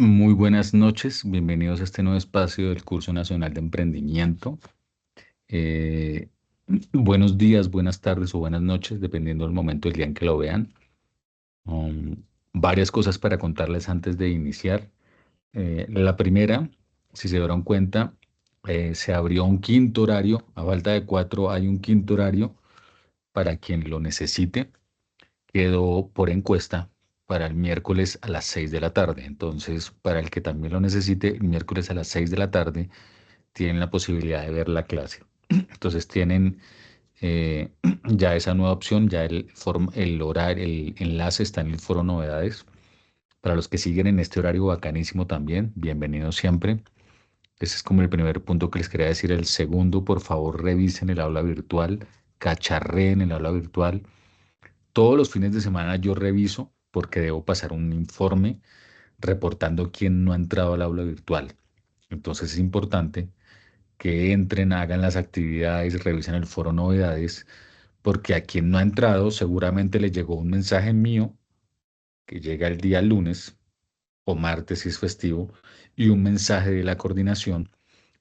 Muy buenas noches, bienvenidos a este nuevo espacio del Curso Nacional de Emprendimiento. Eh, Buenos días, buenas tardes o buenas noches, dependiendo del momento del día en que lo vean. Varias cosas para contarles antes de iniciar. La primera, si se dieron cuenta, se abrió un quinto horario. A falta de cuatro, hay un quinto horario para quien lo necesite. Quedó por encuesta para el miércoles a las 6 de la tarde. Entonces, para el que también lo necesite, el miércoles a las 6 de la tarde tienen la posibilidad de ver la clase. Entonces, tienen ya esa nueva opción, ya el horario, el enlace está en el foro novedades. Para los que siguen en este horario bacanísimo también, bienvenidos siempre. Ese es como el primer punto que les quería decir. El segundo, por favor, revisen el aula virtual, cacharreen el aula virtual. Todos los fines de semana yo reviso porque debo pasar un informe reportando quién no ha entrado al aula virtual. Entonces es importante que entren, hagan las actividades, revisen el foro novedades, porque a quien no ha entrado seguramente le llegó un mensaje mío que llega el día lunes o martes si es festivo y un mensaje de la coordinación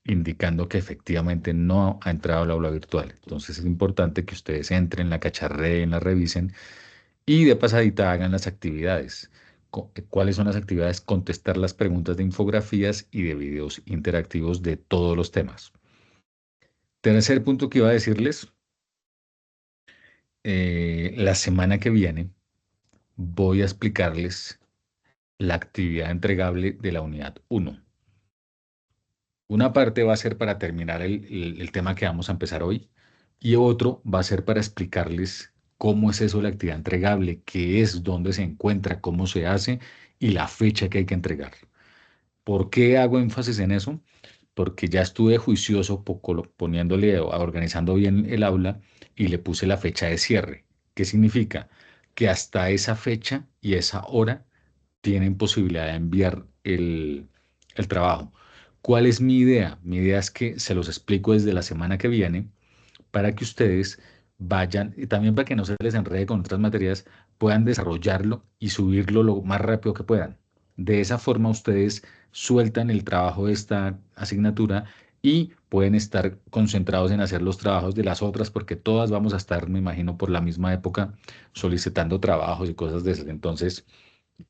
indicando que efectivamente no ha entrado al aula virtual. Entonces es importante que ustedes entren, la cacharreen, la revisen y de pasadita hagan las actividades. ¿Cuáles son las actividades? Contestar las preguntas de infografías y de videos interactivos de todos los temas. Tercer punto que iba a decirles, la semana que viene voy a explicarles la actividad entregable de la unidad 1. Una parte va a ser para terminar el tema que vamos a empezar hoy y otro va a ser para explicarles cómo es eso de la actividad entregable, qué es, dónde se encuentra, cómo se hace y la fecha que hay que entregar. ¿Por qué hago énfasis en eso? Porque ya estuve juicioso poniéndole, organizando bien el aula y le puse la fecha de cierre. ¿Qué significa? Que hasta esa fecha y esa hora tienen posibilidad de enviar el trabajo. ¿Cuál es mi idea? Mi idea es que se los explico desde la semana que viene para que ustedes vayan y también para que no se les enrede con otras materias, puedan desarrollarlo y subirlo lo más rápido que puedan. De esa forma ustedes sueltan el trabajo de esta asignatura y pueden estar concentrados en hacer los trabajos de las otras, porque todas vamos a estar, me imagino, por la misma época solicitando trabajos y cosas de esas. Entonces,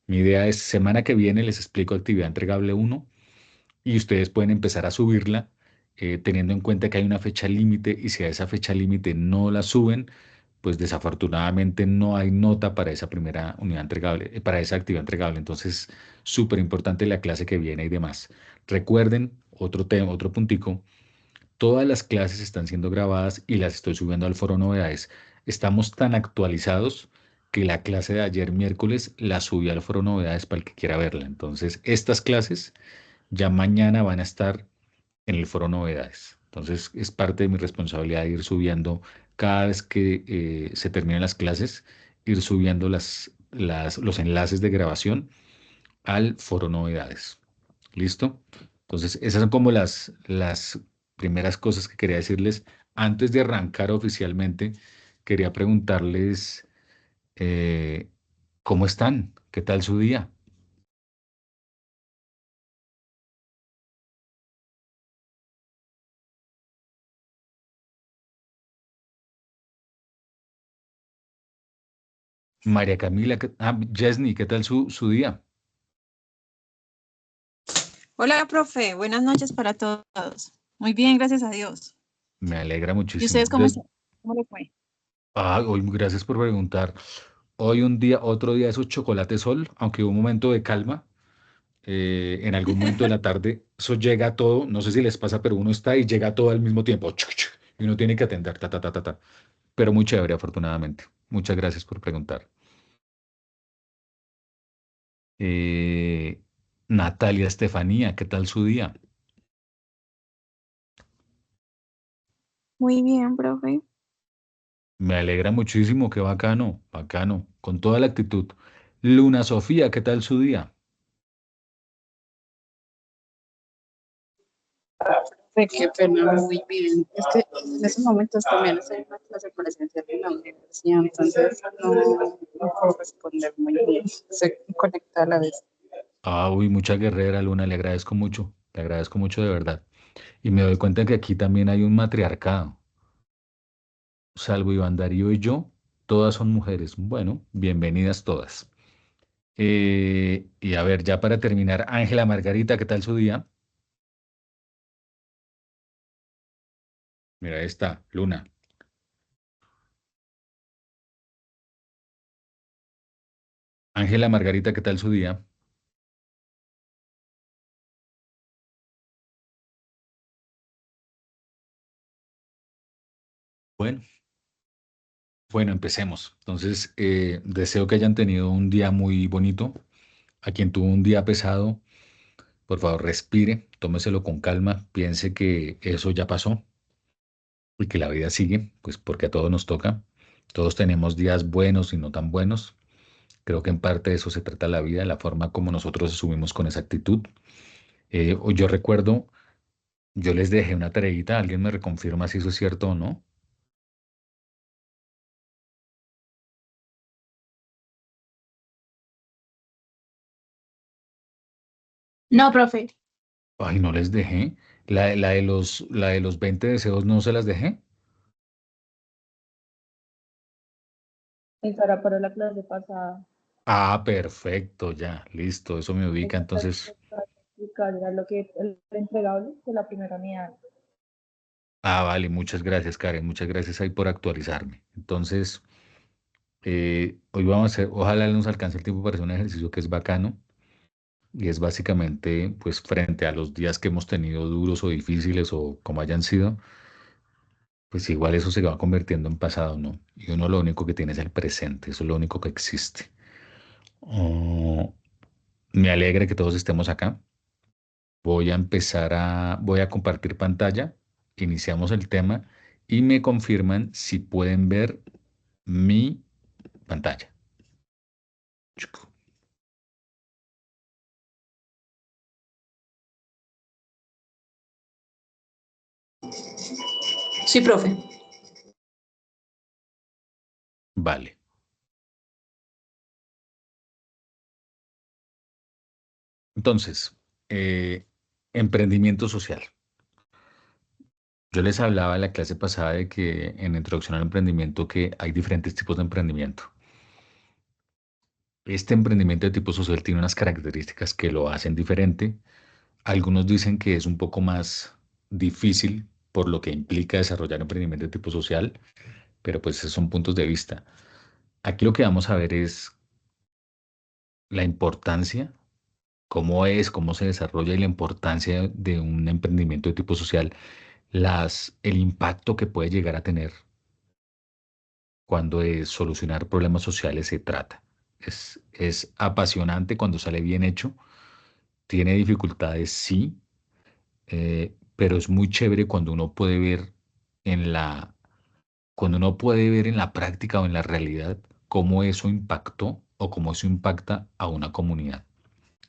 mi idea es, semana que viene les explico actividad entregable uno y ustedes pueden empezar a subirla teniendo en cuenta que hay una fecha límite y si a esa fecha límite no la suben, pues desafortunadamente no hay nota para esa primera unidad entregable, para esa actividad entregable. Entonces, súper importante la clase que viene y demás. Recuerden, otro tema, otro puntico, todas las clases están siendo grabadas y las estoy subiendo al foro novedades. Estamos tan actualizados que la clase de ayer miércoles la subí al foro novedades para el que quiera verla. Entonces, estas clases ya mañana van a estar en el foro novedades. Entonces es parte de mi responsabilidad ir subiendo cada vez que se terminen las clases, ir subiendo los enlaces de grabación al foro novedades. ¿Listo? Entonces esas son como las primeras cosas que quería decirles. Antes de arrancar oficialmente, quería preguntarles eh, ¿cómo están? ¿Qué tal su día? María Camila, Yesni, ¿qué tal su día? Hola, profe. Buenas noches para todos. Muy bien, gracias a Dios. Me alegra ¿Y muchísimo. ustedes cómo están? ¿Cómo le fue? Hoy, gracias por preguntar. Hoy un día, otro día de esos chocolates sol, aunque hubo un momento de calma, en algún momento de la tarde, eso llega todo, no sé si les pasa, pero uno está y llega todo al mismo tiempo, chuc, chuc, y uno tiene que atender, ta, ta, ta, ta, ta. Pero muy chévere, afortunadamente. Muchas gracias por preguntar. Eh, Natalia Estefanía, ¿qué tal su día? Muy bien, profe. Me alegra muchísimo, qué bacano, bacano, con toda la actitud. Luna Sofía, ¿qué tal su día? Profe, qué pena, muy bien. Es que en esos momentos también estoy en una clase presencial en la universidad, entonces no puedo responder muy bien. Se conecta a la vez. Ah, uy, mucha guerrera, Luna, le agradezco mucho de verdad. Y me doy cuenta que aquí también hay un matriarcado. Salvo Iván Darío y yo, todas son mujeres. Bueno, bienvenidas todas. Y a ver, ya para terminar, Ángela Margarita, ¿qué tal su día? Mira, ahí está, Luna. Ángela Margarita, ¿qué tal su día? Bueno, bueno, empecemos. Entonces, deseo que hayan tenido un día muy bonito. A quien tuvo un día pesado, por favor, respire, tómeselo con calma, piense que eso ya pasó y que la vida sigue, pues porque a todos nos toca. Todos tenemos días buenos y no tan buenos. Creo que en parte de eso se trata la vida, la forma como nosotros asumimos con esa actitud. O yo recuerdo, yo les dejé una tareita, alguien me reconfirma si eso es cierto o no. No, profe. Ay, no les dejé. La de los 20 deseos no se las dejé. Esa era para la clase pasada. Ah, perfecto, ya, listo, eso me ubica. Esa clase Entonces, explicar era lo que el entregable de la primera unidad. vale, muchas gracias, Karen, muchas gracias ahí por actualizarme. Entonces, hoy vamos a hacer, ojalá nos alcance el tiempo para hacer un ejercicio que es bacano y es básicamente, pues, frente a los días que hemos tenido duros o difíciles o como hayan sido, pues igual eso se va convirtiendo en pasado, ¿no? Y uno lo único que tiene es el presente, eso es lo único que existe. Oh, me alegra que todos estemos acá. Voy a compartir pantalla, iniciamos el tema y me confirman si pueden ver mi pantalla. Chucu. Sí, profe. Vale. Entonces, eh, emprendimiento social. Yo les hablaba en la clase pasada de que en Introducción al Emprendimiento que hay diferentes tipos de emprendimiento. Este emprendimiento de tipo social tiene unas características que lo hacen diferente. Algunos dicen que es un poco más difícil por lo que implica desarrollar emprendimiento de tipo social, pero pues esos son puntos de vista. Aquí lo que vamos a ver es la importancia, cómo es, cómo se desarrolla y la importancia de un emprendimiento de tipo social, el impacto que puede llegar a tener cuando de solucionar problemas sociales se trata. Es apasionante cuando sale bien hecho, tiene dificultades, sí, pero es muy chévere en la, cuando uno puede ver en la práctica o en la realidad cómo eso impactó o cómo eso impacta a una comunidad.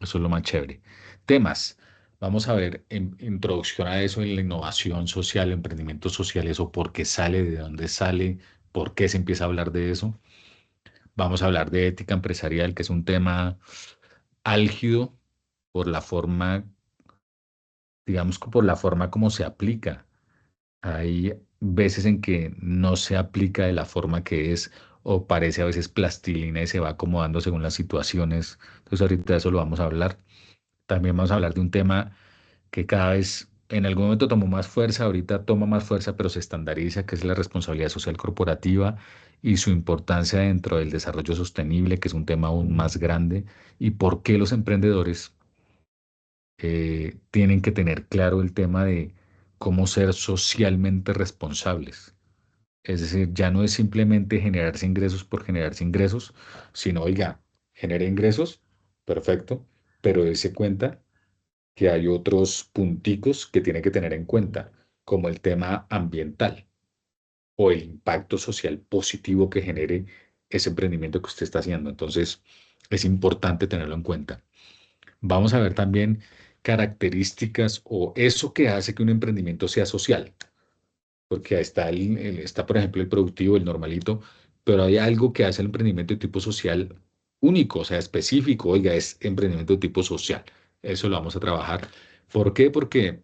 Eso es lo más chévere. Temas. Vamos a ver en introducción a eso en la innovación social, emprendimiento social, eso por qué sale, de dónde sale, por qué se empieza a hablar de eso. Vamos a hablar de ética empresarial, que es un tema álgido por la forma, digamos, que por la forma como se aplica. Hay veces en que no se aplica de la forma que es o parece a veces plastilina y se va acomodando según las situaciones. Entonces ahorita de eso lo vamos a hablar. También vamos a hablar de un tema que cada vez en algún momento tomó más fuerza, ahorita toma más fuerza, pero se estandariza, que es la responsabilidad social corporativa y su importancia dentro del desarrollo sostenible, que es un tema aún más grande, y por qué los emprendedores tienen que tener claro el tema de cómo ser socialmente responsables. Es decir, ya no es simplemente generarse ingresos por generarse ingresos, sino, oiga, genera ingresos, perfecto, pero dése cuenta que hay otros punticos que tiene que tener en cuenta, como el tema ambiental o el impacto social positivo que genere ese emprendimiento que usted está haciendo. Entonces, es importante tenerlo en cuenta. Vamos a ver también características o eso que hace que un emprendimiento sea social, porque ahí está, está, por ejemplo, el productivo, el normalito, pero hay algo que hace el emprendimiento de tipo social único, o sea, específico, oiga, es emprendimiento de tipo social. Eso lo vamos a trabajar. ¿Por qué? Porque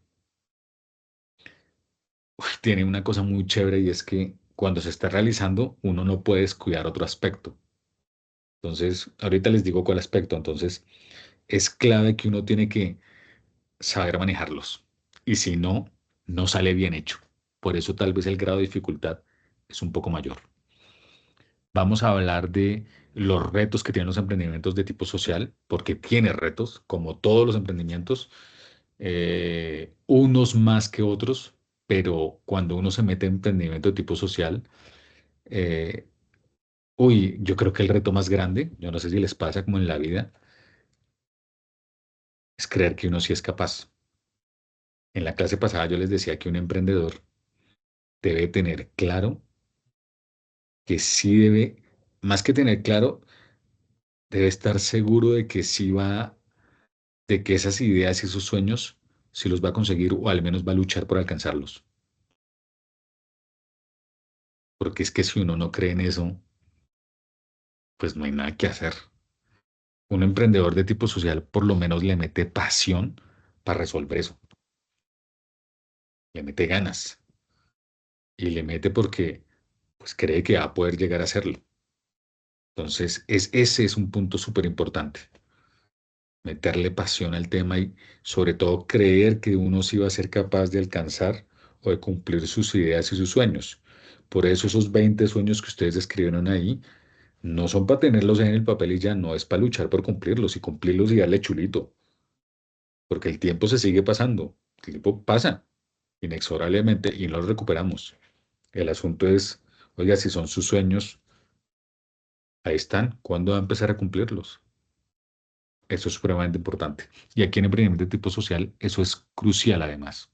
tiene una cosa muy chévere y es que cuando se está realizando, uno no puede descuidar otro aspecto. Entonces, ahorita les digo cuál aspecto. Entonces, es clave que uno tiene que saber manejarlos. Y si no, no sale bien hecho. Por eso tal vez el grado de dificultad es un poco mayor. Vamos a hablar de los retos que tienen los emprendimientos de tipo social, porque tiene retos, como todos los emprendimientos, unos más que otros, pero cuando uno se mete en emprendimiento de tipo social, eh, uy, yo creo que el reto más grande, yo no sé si les pasa como en la vida, es creer que uno sí es capaz. En la clase pasada yo les decía que un emprendedor debe tener claro que sí debe, más que tener claro, debe estar seguro de que sí va, de que esas ideas y sus sueños sí los va a conseguir o al menos va a luchar por alcanzarlos. Porque es que si uno no cree en eso, pues no hay nada que hacer. Un emprendedor de tipo social por lo menos le mete pasión para resolver eso, le mete ganas y le mete porque pues cree que va a poder llegar a hacerlo. Entonces, ese es un punto súper importante, meterle pasión al tema y sobre todo creer que uno sí va a ser capaz de alcanzar o de cumplir sus ideas y sus sueños. Por eso esos 20 sueños que ustedes escribieron ahí no son para tenerlos en el papel y ya, no es para luchar por cumplirlos y darle chulito, porque el tiempo se sigue pasando, el tiempo pasa inexorablemente y no lo recuperamos. El asunto es, oiga, si son sus sueños, ahí están, ¿cuándo va a empezar a cumplirlos? Eso es supremamente importante. Y aquí en emprendimiento de tipo social, eso es crucial además.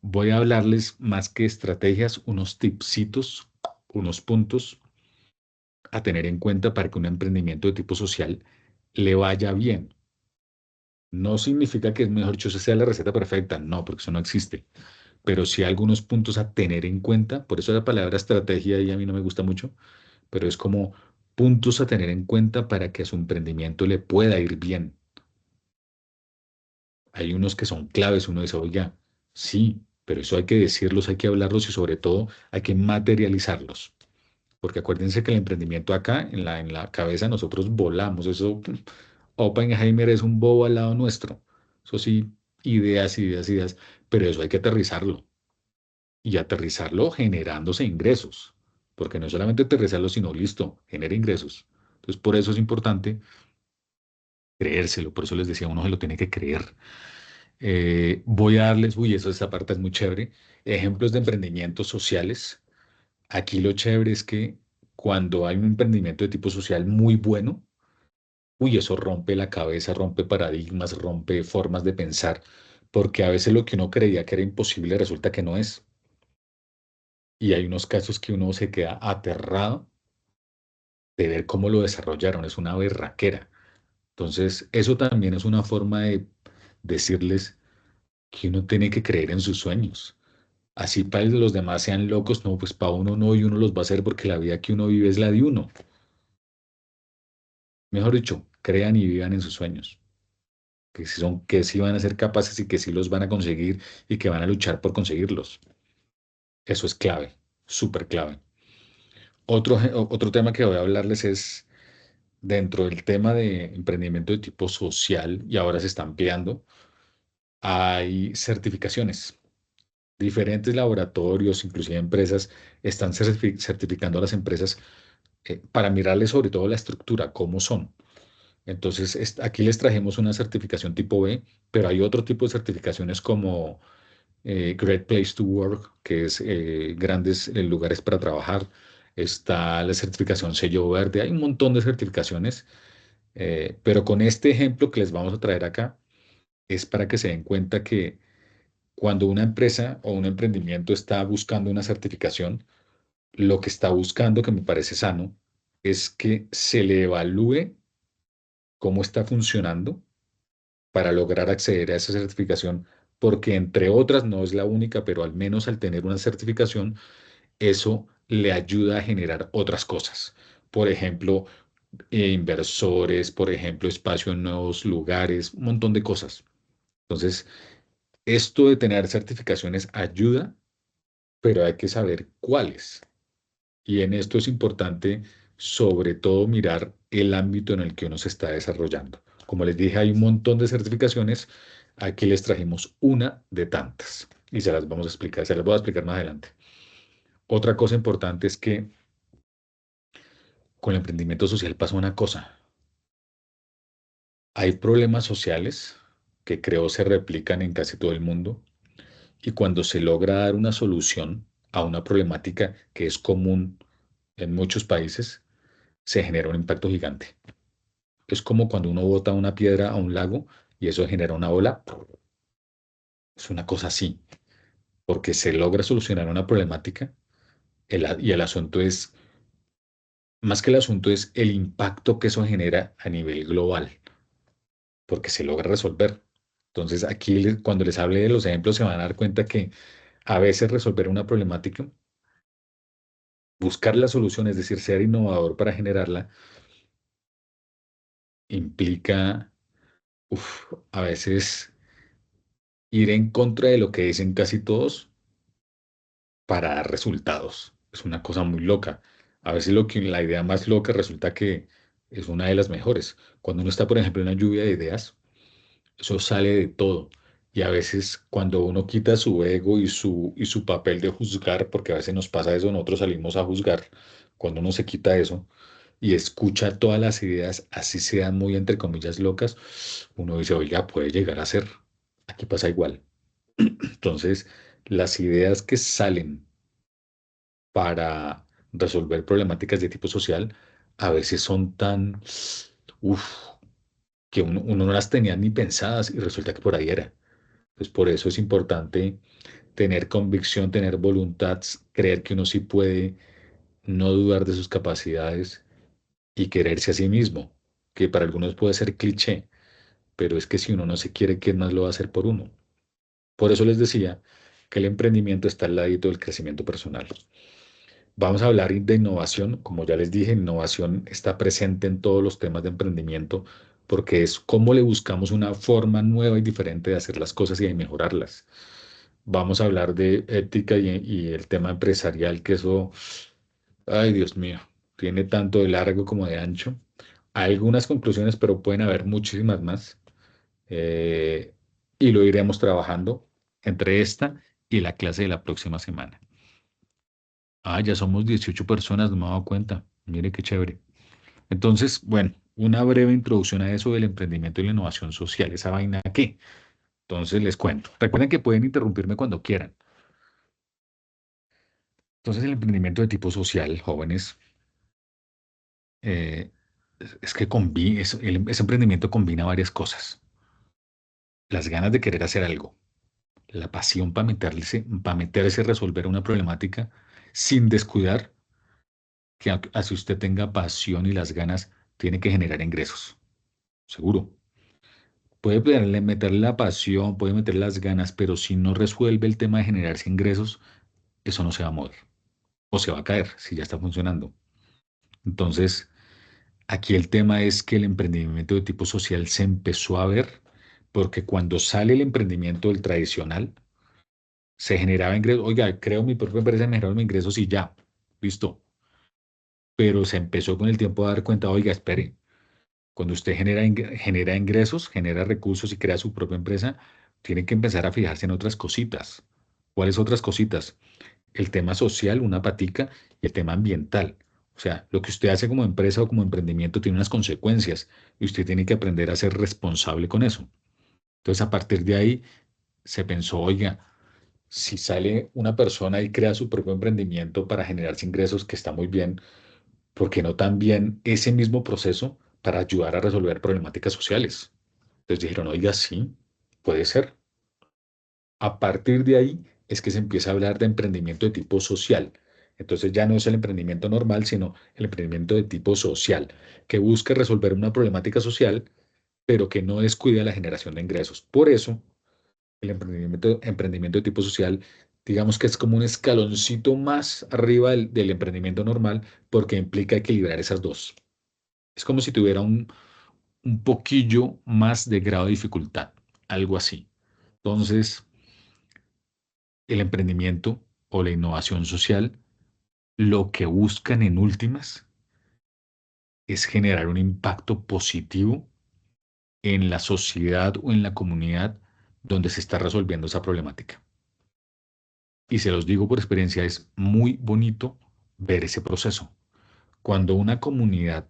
Voy a hablarles más que estrategias, unos tipsitos, unos puntos a tener en cuenta para que un emprendimiento de tipo social le vaya bien. No significa que, mejor dicho, esa sea la receta perfecta, no, porque eso no existe. Pero sí algunos puntos a tener en cuenta, por eso la palabra estrategia y a mí no me gusta mucho, pero es como puntos a tener en cuenta para que a su emprendimiento le pueda ir bien. Hay unos que son claves, uno dice, oiga, sí, pero eso hay que decirlos, hay que hablarlos y sobre todo hay que materializarlos. Porque acuérdense que el emprendimiento acá, en la cabeza, nosotros volamos. Eso, Oppenheimer es un bobo al lado nuestro. Eso sí, ideas, ideas, ideas, pero eso hay que aterrizarlo. Y aterrizarlo generándose ingresos. Porque no es solamente aterrizarlo, sino listo, genera ingresos. Entonces, por eso es importante creérselo. Por eso les decía, uno se lo tiene que creer. Voy a darles, uy, eso, esa parte es muy chévere, ejemplos de emprendimientos sociales. Aquí lo chévere es que cuando hay un emprendimiento de tipo social muy bueno, uy, eso rompe la cabeza, rompe paradigmas, rompe formas de pensar, porque a veces lo que uno creía que era imposible resulta que no es. Y hay unos casos que uno se queda aterrado de ver cómo lo desarrollaron, es una berraquera. Entonces, eso también es una forma de decirles que uno tiene que creer en sus sueños. Así para los demás sean locos, no, pues para uno no, y uno los va a hacer porque la vida que uno vive es la de uno. Mejor dicho, crean y vivan en sus sueños, que sí son, que sí van a ser capaces y que sí los van a conseguir y que van a luchar por conseguirlos. Eso es clave, súper clave. Otro tema que voy a hablarles es dentro del tema de emprendimiento de tipo social, y ahora se está ampliando, hay certificaciones. Diferentes laboratorios, inclusive empresas, están certificando a las empresas para mirarles sobre todo la estructura, cómo son. Entonces, aquí les trajimos una certificación tipo B, pero hay otro tipo de certificaciones como Great Place to Work, que es grandes lugares para trabajar. Está la certificación sello verde, hay un montón de certificaciones, pero con este ejemplo que les vamos a traer acá, es para que se den cuenta que cuando una empresa o un emprendimiento está buscando una certificación, lo que está buscando, que me parece sano, es que se le evalúe cómo está funcionando para lograr acceder a esa certificación, porque entre otras, no es la única, pero al menos al tener una certificación, eso le ayuda a generar otras cosas. Por ejemplo, inversores, por ejemplo, espacio en nuevos lugares, un montón de cosas. Entonces, esto de tener certificaciones ayuda, pero hay que saber cuáles. Y en esto es importante, sobre todo, mirar el ámbito en el que uno se está desarrollando. Como les dije, hay un montón de certificaciones. Aquí les trajimos una de tantas y se las vamos a explicar, se las voy a explicar más adelante. Otra cosa importante es que con el emprendimiento social pasa una cosa. Hay problemas sociales que creo se replican en casi todo el mundo y cuando se logra dar una solución a una problemática que es común en muchos países, se genera un impacto gigante. Es como cuando uno bota una piedra a un lago y eso genera una ola. Es una cosa así, porque se logra solucionar una problemática y el asunto es, más que el asunto es el impacto que eso genera a nivel global, porque se logra resolver. Entonces aquí cuando les hable de los ejemplos se van a dar cuenta que a veces resolver una problemática, buscar la solución, es decir, ser innovador para generarla, implica a veces ir en contra de lo que dicen casi todos para dar resultados. Es una cosa muy loca. A veces la idea más loca resulta que es una de las mejores. Cuando uno está, por ejemplo, en una lluvia de ideas, eso sale de todo. Y a veces cuando uno quita su ego y su papel de juzgar, porque a veces nos pasa eso, nosotros salimos a juzgar, cuando uno se quita eso y escucha todas las ideas, así sean muy entre comillas locas, uno dice, oiga, puede llegar a ser. Aquí pasa igual. Entonces, las ideas que salen para resolver problemáticas de tipo social, a veces son tan, uff, que uno no las tenía ni pensadas y resulta que por ahí era. Pues por eso es importante tener convicción, tener voluntad, creer que uno sí puede, no dudar de sus capacidades y quererse a sí mismo, que para algunos puede ser cliché, pero es que si uno no se quiere, ¿quién más lo va a hacer por uno? Por eso les decía que el emprendimiento está al ladito del crecimiento personal. Vamos a hablar de innovación. Como ya les dije, innovación está presente en todos los temas de emprendimiento porque es cómo le buscamos una forma nueva y diferente de hacer las cosas y de mejorarlas. Vamos a hablar de ética y el tema empresarial, que eso, ay Dios mío, tiene tanto de largo como de ancho. Hay algunas conclusiones, pero pueden haber muchísimas más. Eh, y lo iremos trabajando entre esta y la clase de la próxima semana. Ah, ya somos 18 personas, no me he dado cuenta. Mire qué chévere. Entonces, bueno, una breve introducción a eso del emprendimiento y la innovación social. ¿Esa vaina qué? Entonces les cuento. Recuerden que pueden interrumpirme cuando quieran. Entonces, el emprendimiento de tipo social, jóvenes, eh, es que ese emprendimiento combina varias cosas. Las ganas de querer hacer algo, la pasión para meterse a resolver una problemática sin descuidar que así usted tenga pasión y las ganas, tiene que generar ingresos. Seguro. Puede meterle la pasión, puede meterle las ganas, pero si no resuelve el tema de generarse ingresos, eso no se va a mover o se va a caer si ya está funcionando. Entonces, aquí el tema es que el emprendimiento de tipo social se empezó a ver porque cuando sale el emprendimiento del tradicional, se generaba ingresos. Oiga, creo mi propia empresa, me generaron mis ingresos y ya, listo. Pero se empezó con el tiempo a dar cuenta, oiga, espere, cuando usted genera ingresos, genera recursos y crea su propia empresa, tiene que empezar a fijarse en otras cositas. ¿Cuáles otras cositas? El tema social, una patica, y el tema ambiental. O sea, lo que usted hace como empresa o como emprendimiento tiene unas consecuencias y usted tiene que aprender a ser responsable con eso. Entonces, a partir de ahí, se pensó, oiga, si sale una persona y crea su propio emprendimiento para generarse ingresos, que está muy bien, ¿por qué no también ese mismo proceso para ayudar a resolver problemáticas sociales? Entonces dijeron, oiga, sí, puede ser. A partir de ahí es que se empieza a hablar de emprendimiento de tipo social. Entonces ya no es el emprendimiento normal, sino el emprendimiento de tipo social, que busca resolver una problemática social, pero que no descuida la generación de ingresos. Por eso, el emprendimiento de tipo social, digamos que es como un escaloncito más arriba del emprendimiento normal, porque implica equilibrar esas dos. Es como si tuviera un poquillo más de grado de dificultad, algo así. Entonces, el emprendimiento o la innovación social, lo que buscan en últimas es generar un impacto positivo en la sociedad o en la comunidad donde se está resolviendo esa problemática. Y se los digo por experiencia, es muy bonito ver ese proceso. Cuando una comunidad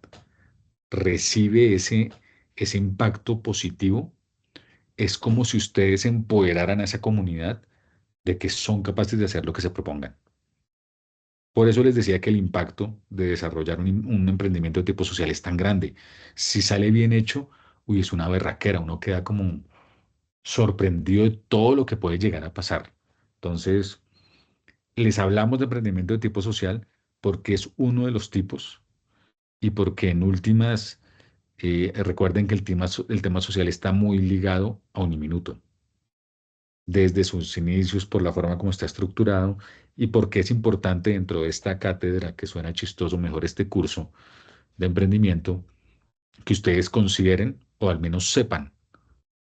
recibe ese impacto positivo, es como si ustedes empoderaran a esa comunidad de que son capaces de hacer lo que se propongan. Por eso les decía que el impacto de desarrollar un emprendimiento de tipo social es tan grande. Si sale bien hecho, uy, es una berraquera, uno queda como sorprendido de todo lo que puede llegar a pasar. Entonces, les hablamos de emprendimiento de tipo social porque es uno de los tipos y porque en últimas, recuerden que el tema social está muy ligado a Uniminuto, desde sus inicios, por la forma como está estructurado y porque es importante dentro de esta cátedra, que suena chistoso, mejor este curso de emprendimiento, que ustedes consideren o al menos sepan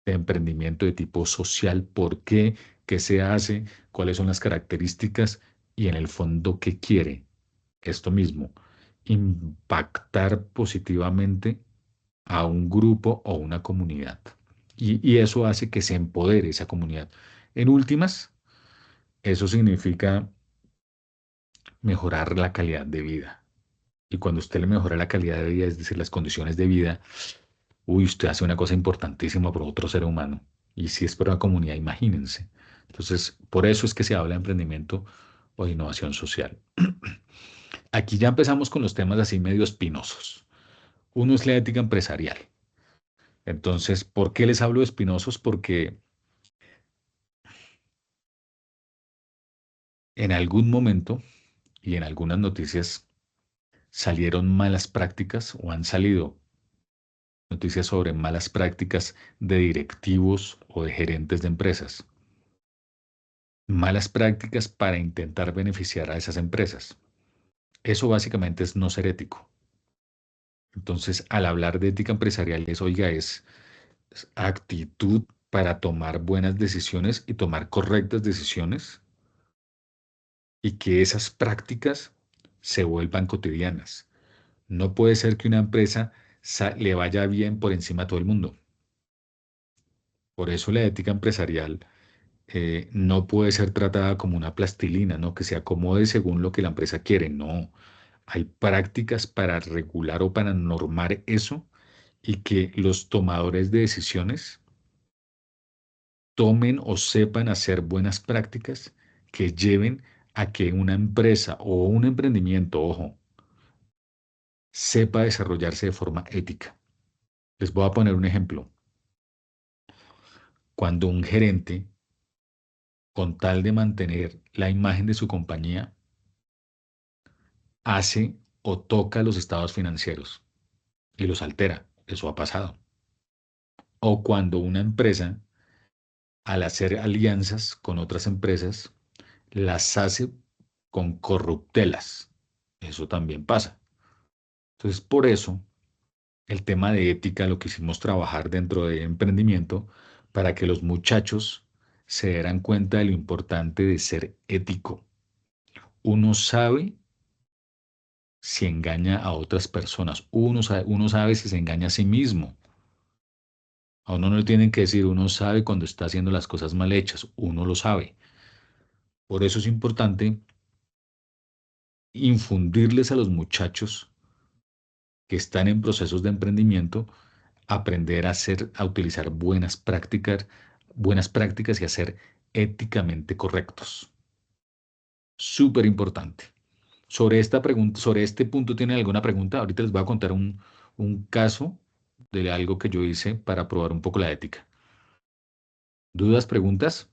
de emprendimiento de tipo social, por qué, qué se hace, cuáles son las características y en el fondo qué quiere esto mismo, impactar positivamente a un grupo o una comunidad. Y eso hace que se empodere esa comunidad. En últimas, eso significa mejorar la calidad de vida. Y cuando usted le mejora la calidad de vida, es decir, las condiciones de vida, uy, usted hace una cosa importantísima por otro ser humano. Y si es por una comunidad, imagínense. Entonces, por eso es que se habla de emprendimiento o de innovación social. Aquí ya empezamos con los temas así medio espinosos. Uno es la ética empresarial. Entonces, ¿por qué les hablo de espinosos? Porque en algún momento y en algunas noticias salieron malas prácticas o han salido noticias sobre malas prácticas de directivos o de gerentes de empresas. Malas prácticas para intentar beneficiar a esas empresas. Eso básicamente es no ser ético. Entonces, al hablar de ética empresarial, oiga, es actitud para tomar buenas decisiones y tomar correctas decisiones y que esas prácticas se vuelvan cotidianas. No puede ser que una empresa le vaya bien por encima a todo el mundo. Por eso la ética empresarial no puede ser tratada como una plastilina, ¿no? Que se acomode según lo que la empresa quiere. No, hay prácticas para regular o para normar eso y que los tomadores de decisiones tomen o sepan hacer buenas prácticas que lleven a que una empresa o un emprendimiento, ojo, sepa desarrollarse de forma ética. Les voy a poner un ejemplo. Cuando un gerente, con tal de mantener la imagen de su compañía, hace o toca los estados financieros y los altera, eso ha pasado. O cuando una empresa, al hacer alianzas con otras empresas, las hace con corruptelas, eso también pasa. Entonces, por eso, el tema de ética lo quisimos trabajar dentro de emprendimiento para que los muchachos se dieran cuenta de lo importante de ser ético. Uno sabe si engaña a otras personas, uno sabe si se engaña a sí mismo. A uno no le tienen que decir, uno sabe cuando está haciendo las cosas mal hechas, uno lo sabe. Por eso es importante infundirles a los muchachos que están en procesos de emprendimiento, aprender a hacer, a utilizar buenas prácticas y a ser éticamente correctos. Súper importante. Sobre esta pregunta, sobre este punto, ¿tienen alguna pregunta? Ahorita les voy a contar un caso de algo que yo hice para probar un poco la ética. ¿Dudas, preguntas?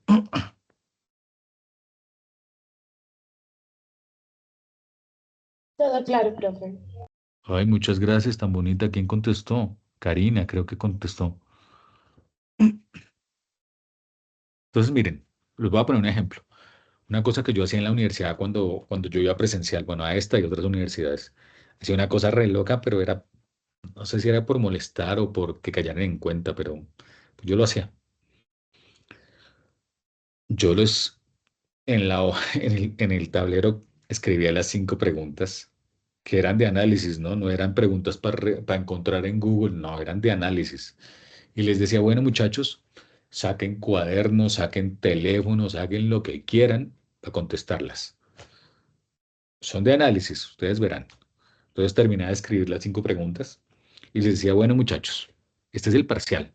Todo claro, profe. Ay, muchas gracias, tan bonita. ¿Quién contestó? Karina, creo que contestó. Entonces, miren, les voy a poner un ejemplo. Una cosa que yo hacía en la universidad cuando yo iba presencial, bueno, a esta y otras universidades. Hacía una cosa re loca, pero era No sé si era por molestar o por que cayeran en cuenta, pero yo lo hacía. Yo los, en la, en el tablero escribía las 5 preguntas que eran de análisis, ¿no? No eran preguntas para encontrar en Google, no, eran de análisis. Y les decía, bueno, muchachos, saquen cuadernos, saquen teléfonos, saquen lo que quieran para contestarlas. Son de análisis, ustedes verán. Entonces terminaba de escribir las 5 preguntas y les decía, bueno, muchachos, este es el parcial.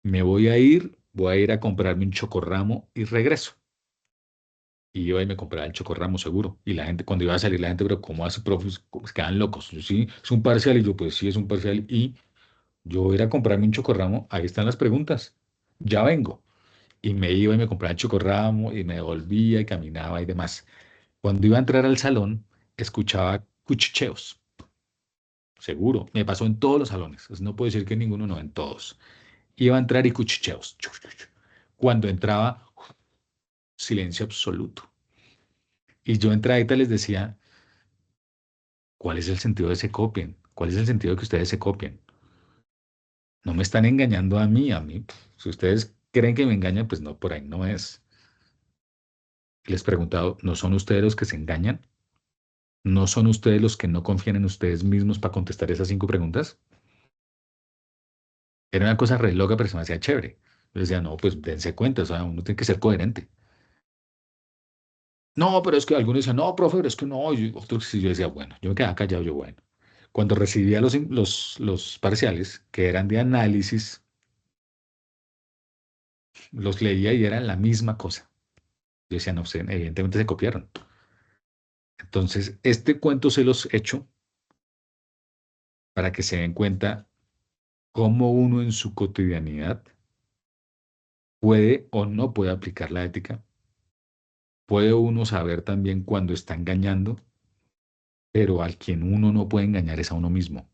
Me voy a ir a comprarme un chocorramo y regreso. Y iba y me compraba el chocorramo seguro. Y la gente, cuando iba a salir, la gente, pero ¿cómo hace, profe? Se quedan locos. Yo, sí, es un parcial. Y yo, pues sí, es un parcial. Y yo voy a ir a comprarme un chocorramo. Ahí están las preguntas. Ya vengo. Y me iba y me compraba el chocorramo y me devolvía y caminaba y demás. Cuando iba a entrar al salón, escuchaba cuchicheos. Seguro. Me pasó en todos los salones. Pues no puedo decir que en ninguno, no, en todos. Iba a entrar y cuchicheos. Cuando entraba, silencio absoluto. Y yo entradita les decía, ¿cuál es el sentido de se copien? ¿Cuál es el sentido de que ustedes se copien? No me están engañando a mí, Si ustedes creen que me engañan, pues no, por ahí no es. Les he preguntado, ¿no son ustedes los que se engañan? ¿No son ustedes los que no confían en ustedes mismos para contestar esas 5 preguntas? Era una cosa re loca, pero se me hacía chévere. Yo decía, no, pues dense cuenta, o sea, uno tiene que ser coherente. No, pero es que algunos decían, no, profe, pero es que no. Y otros sí, yo decía, bueno, yo me quedaba callado, yo, bueno. Cuando recibía los parciales, que eran de análisis, los leía y eran la misma cosa. Yo decía, no sé, evidentemente se copiaron. Entonces, este cuento se los echo para que se den cuenta cómo uno en su cotidianidad puede o no puede aplicar la ética. Puede uno saber también cuando está engañando, pero al quien uno no puede engañar es a uno mismo.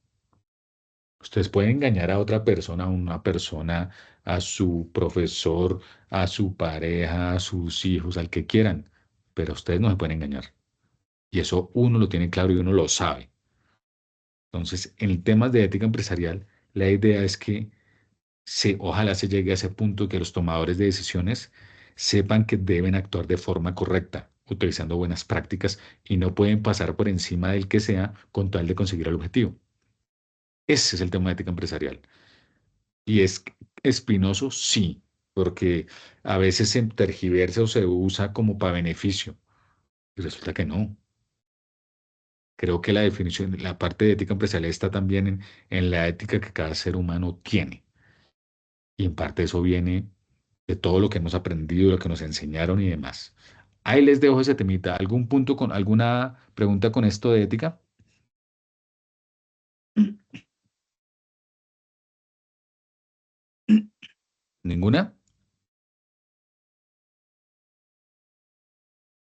Ustedes pueden engañar a otra persona, a una persona, a su profesor, a su pareja, a sus hijos, al que quieran, pero ustedes no se pueden engañar. Y eso uno lo tiene claro y uno lo sabe. Entonces, en temas de ética empresarial, la idea es que ojalá se llegue a ese punto que los tomadores de decisiones sepan que deben actuar de forma correcta, utilizando buenas prácticas y no pueden pasar por encima del que sea con tal de conseguir el objetivo. Ese es el tema de ética empresarial. Y es espinoso, sí, porque a veces se tergiversa o se usa como para beneficio. Y resulta que no. Creo que la definición, la parte de ética empresarial está también en la ética que cada ser humano tiene. Y en parte eso viene de todo lo que hemos aprendido, lo que nos enseñaron y demás. Ahí les dejo ese temita. ¿Algún punto con alguna pregunta con esto de ética? ¿Ninguna?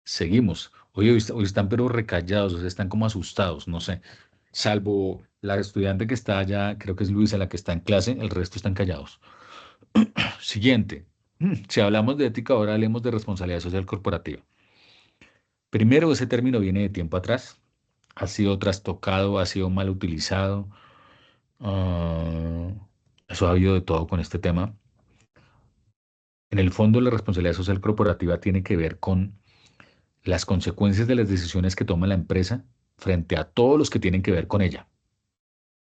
Seguimos. Oye, hoy están pero recallados, o sea, están como asustados, no sé. Salvo la estudiante que está allá, creo que es Luisa la que está en clase, el resto están callados. Siguiente. Si hablamos de ética, ahora hablemos de responsabilidad social corporativa. Primero, ese término viene de tiempo atrás, ha sido trastocado, ha sido mal utilizado. ah, Eso ha habido de todo con este tema. En el fondo, la responsabilidad social corporativa tiene que ver con las consecuencias de las decisiones que toma la empresa frente a todos los que tienen que ver con ella,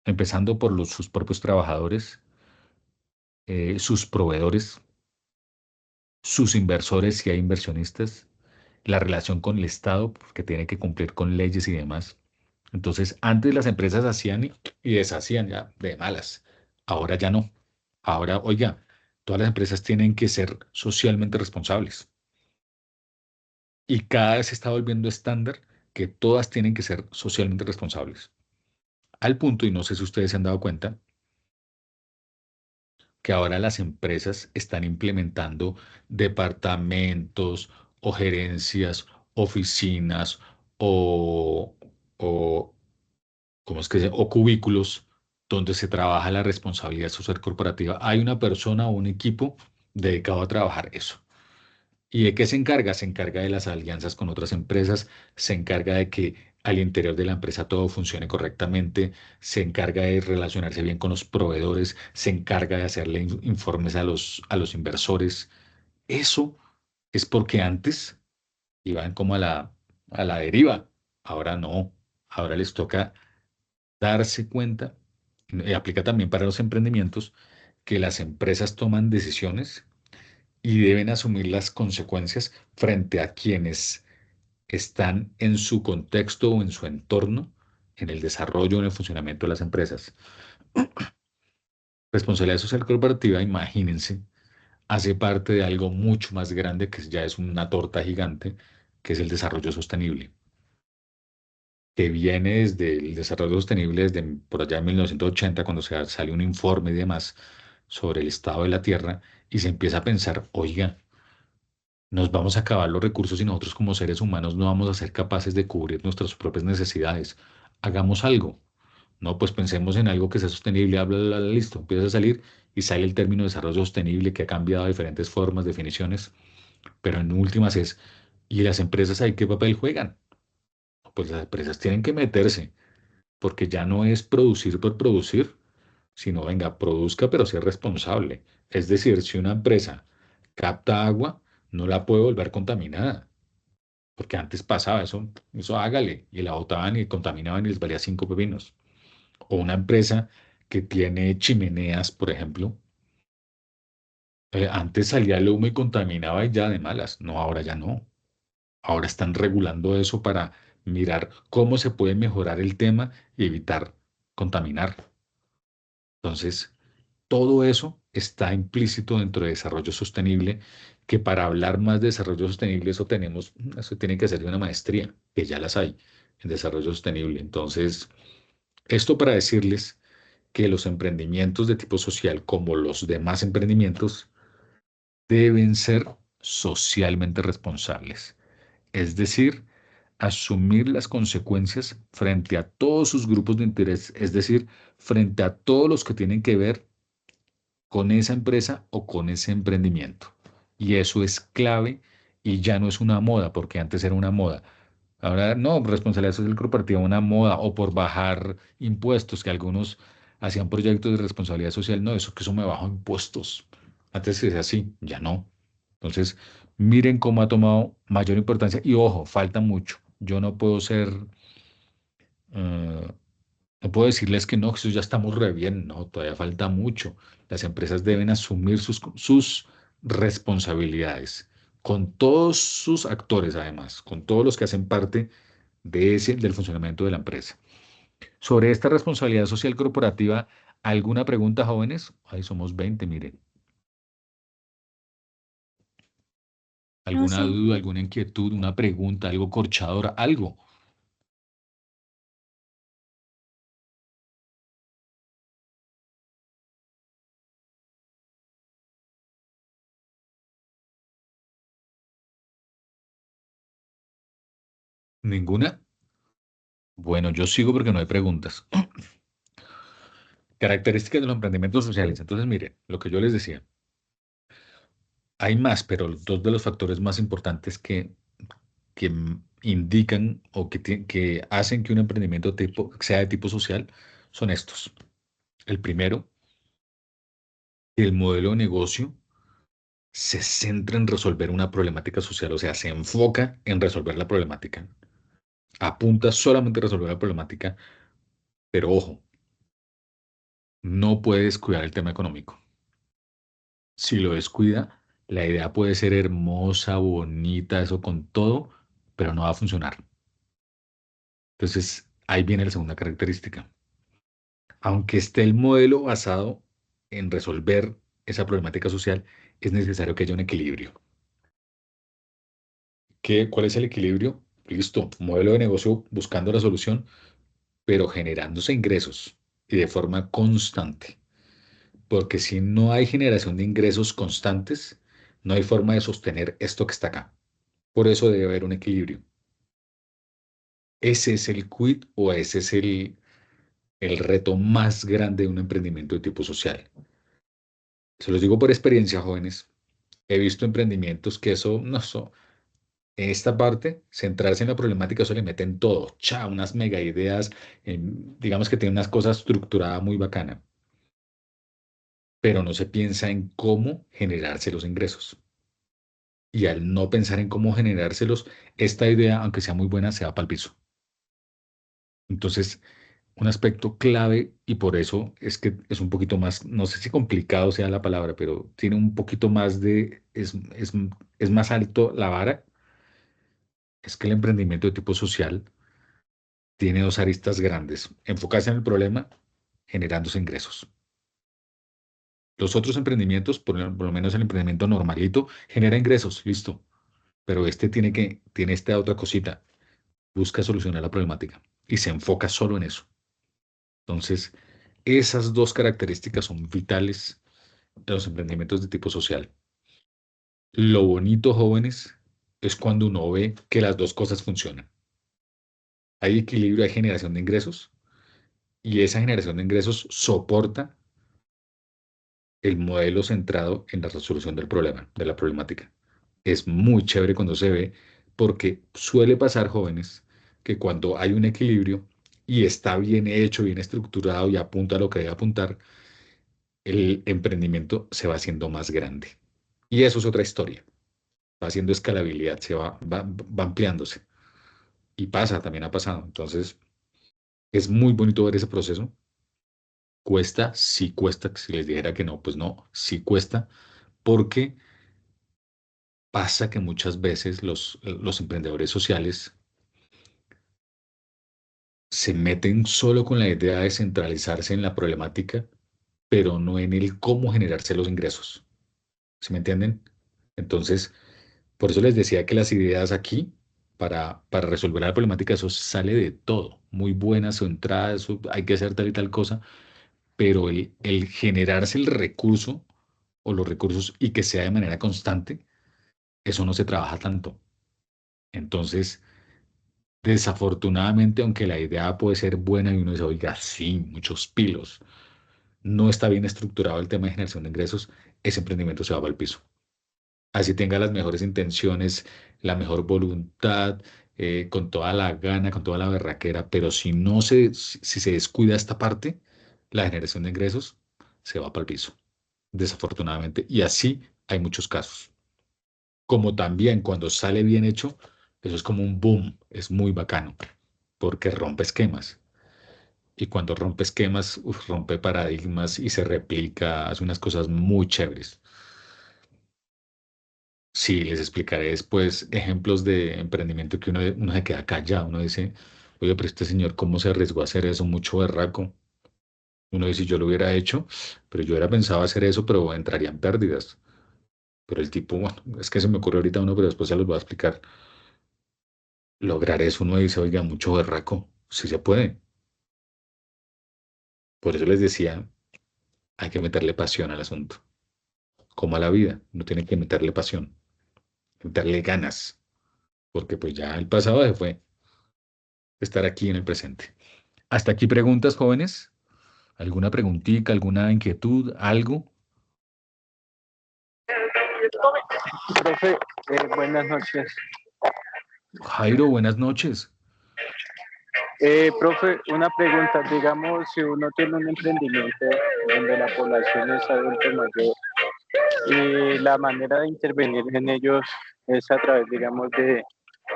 empezando por sus propios trabajadores, sus proveedores, sus inversores, si hay inversionistas, la relación con el Estado, pues, que tiene que cumplir con leyes y demás. Entonces, antes las empresas hacían y deshacían ya de malas. Ahora ya no. Ahora, oiga, todas las empresas tienen que ser socialmente responsables. Y cada vez se está volviendo estándar que todas tienen que ser socialmente responsables. Al punto, y no sé si ustedes se han dado cuenta, que ahora las empresas están implementando departamentos o gerencias, oficinas o, o ¿cómo es que o cubículos donde se trabaja la responsabilidad social corporativa. Hay una persona o un equipo dedicado a trabajar eso. ¿Y de qué se encarga? Se encarga de las alianzas con otras empresas, se encarga de que al interior de la empresa todo funcione correctamente, se encarga de relacionarse bien con los proveedores, se encarga de hacerle informes a los inversores. Eso es porque antes iban como a la deriva. Ahora no. Ahora les toca darse cuenta, y aplica también para los emprendimientos, que las empresas toman decisiones y deben asumir las consecuencias frente a quienes están en su contexto o en su entorno, en el desarrollo o en el funcionamiento de las empresas. Responsabilidad social corporativa, imagínense, hace parte de algo mucho más grande que ya es una torta gigante, que es el desarrollo sostenible, que viene desde el desarrollo sostenible desde por allá en 1980, cuando se sale un informe y demás sobre el estado de la Tierra, y se empieza a pensar, oiga, nos vamos a acabar los recursos y nosotros como seres humanos no vamos a ser capaces de cubrir nuestras propias necesidades. Hagamos algo. No, pues pensemos en algo que sea sostenible, bla, bla, bla, listo, empieza a salir y sale el término desarrollo sostenible que ha cambiado de diferentes formas, definiciones, pero en últimas es, ¿y las empresas ahí qué papel juegan? Pues las empresas tienen que meterse, porque ya no es producir por producir, sino venga, produzca pero sea responsable. Es decir, si una empresa capta agua, no la puede volver contaminada, porque antes pasaba eso hágale, y la botaban y contaminaban y les valía cinco pepinos. O una empresa que tiene chimeneas, por ejemplo, antes salía el humo y contaminaba y ya de malas. No, ahora ya no. Ahora están regulando eso para mirar cómo se puede mejorar el tema y evitar contaminar. Entonces, todo eso está implícito dentro de desarrollo sostenible, que para hablar más de desarrollo sostenible, eso tiene que ser de una maestría, que ya las hay en desarrollo sostenible. Entonces, esto para decirles que los emprendimientos de tipo social, como los demás emprendimientos, deben ser socialmente responsables. Es decir, asumir las consecuencias frente a todos sus grupos de interés, es decir, frente a todos los que tienen que ver con esa empresa o con ese emprendimiento. Y eso es clave y ya no es una moda, porque antes era una moda. Ahora no, responsabilidad social corporativa, una moda, o por bajar impuestos, que algunos hacían proyectos de responsabilidad social, no, eso que eso me bajo impuestos. Antes es así, ya no. Entonces, miren cómo ha tomado mayor importancia y ojo, falta mucho. Yo no puedo ser, eh, no puedo decirles que no, que eso ya estamos re bien, no, todavía falta mucho. Las empresas deben asumir sus responsabilidades con todos sus actores, además, con todos los que hacen parte del funcionamiento de la empresa. Sobre esta responsabilidad social corporativa, ¿alguna pregunta, jóvenes? Ahí somos 20, miren. No, ¿Alguna sí. duda, alguna inquietud, una pregunta, algo corchadora, algo? ¿Ninguna? Bueno, yo sigo porque no hay preguntas. Características de los emprendimientos sociales. Entonces, mire, lo que yo les decía, hay más, pero dos de los factores más importantes que indican o que hacen que un emprendimiento sea de tipo social son estos. El primero, que el modelo de negocio se centra en resolver una problemática social, o sea, se enfoca en resolver la problemática, apunta solamente a resolver la problemática, pero ojo, no puede descuidar el tema económico. Si lo descuida, la idea puede ser hermosa, bonita, eso con todo, pero no va a funcionar. Entonces, ahí viene la segunda característica. Aunque esté el modelo basado en resolver esa problemática social, es necesario que haya un equilibrio. ¿Cuál es el equilibrio? Listo, modelo de negocio buscando la solución, pero generándose ingresos y de forma constante. Porque si no hay generación de ingresos constantes, no hay forma de sostener esto que está acá. Por eso debe haber un equilibrio. Ese es el quid o ese es el reto más grande de un emprendimiento de tipo social. Se los digo por experiencia, jóvenes. He visto emprendimientos que eso, no, esta parte, centrarse en la problemática, eso le meten todo, unas mega ideas, digamos que tiene unas cosas estructuradas muy bacana, pero no se piensa en cómo generarse los ingresos. Y al no pensar en cómo generárselos, esta idea, aunque sea muy buena, se va para el piso. Entonces, un aspecto clave, y por eso es que es un poquito más, no sé si complicado sea la palabra, pero tiene un poquito más es más alto la vara, es que el emprendimiento de tipo social tiene dos aristas grandes: enfocarse en el problema, generándose ingresos. Los otros emprendimientos, por lo menos el emprendimiento normalito, genera ingresos, listo. Pero este tiene esta otra cosita, busca solucionar la problemática y se enfoca solo en eso. Entonces, esas dos características son vitales de los emprendimientos de tipo social. Lo bonito, jóvenes, es cuando uno ve que las dos cosas funcionan. Hay equilibrio, hay generación de ingresos y esa generación de ingresos soporta el modelo centrado en la resolución del problema, de la problemática. Es muy chévere cuando se ve, porque suele pasar, jóvenes, que cuando hay un equilibrio y está bien hecho, bien estructurado y apunta a lo que debe apuntar, el emprendimiento se va haciendo más grande. Y eso es otra historia. Va haciendo escalabilidad, va ampliándose. Y pasa, también ha pasado. Entonces, es muy bonito ver ese proceso. Cuesta, sí cuesta. Si les dijera que no, pues no, sí cuesta, porque pasa que muchas veces los emprendedores sociales se meten solo con la idea de centralizarse en la problemática, pero no en el cómo generarse los ingresos. ¿Sí me entienden? Entonces, por eso les decía que las ideas aquí, para resolver la problemática, eso sale de todo. Muy buena su entrada, eso hay que hacer tal y tal cosa, pero el generarse el recurso o los recursos y que sea de manera constante, eso no se trabaja tanto. Entonces, desafortunadamente, aunque la idea puede ser buena y uno dice, oiga, sí, muchos pilos, no está bien estructurado el tema de generación de ingresos, ese emprendimiento se va para el piso. Así tenga las mejores intenciones, la mejor voluntad, con toda la gana, con toda la berraquera, pero si se descuida esta parte, la generación de ingresos se va para el piso, desafortunadamente. Y así hay muchos casos. Como también cuando sale bien hecho, eso es como un boom, es muy bacano, porque rompe esquemas. Y cuando rompe esquemas, rompe paradigmas y se replica, hace unas cosas muy chéveres. Sí, les explicaré después ejemplos de emprendimiento que uno se queda callado, uno dice, oye, pero este señor, ¿cómo se arriesgó a hacer eso? Mucho berraco. Uno dice, yo lo hubiera hecho, pero yo hubiera pensado hacer eso, pero entraría en pérdidas. Pero el tipo, bueno, es que se me ocurre ahorita uno, pero después se los voy a explicar. Lograr eso, uno dice, oiga, mucho berraco, sí se puede. Por eso les decía, hay que meterle pasión al asunto, como a la vida, no tiene que meterle pasión, meterle ganas, porque pues ya el pasado se fue, estar aquí en el presente. Hasta aquí preguntas, jóvenes. ¿Alguna preguntita, alguna inquietud, algo? Profe, buenas noches. Jairo, buenas noches. Profe, una pregunta, digamos, si uno tiene un emprendimiento donde la población es adulto mayor y la manera de intervenir en ellos es a través, digamos, de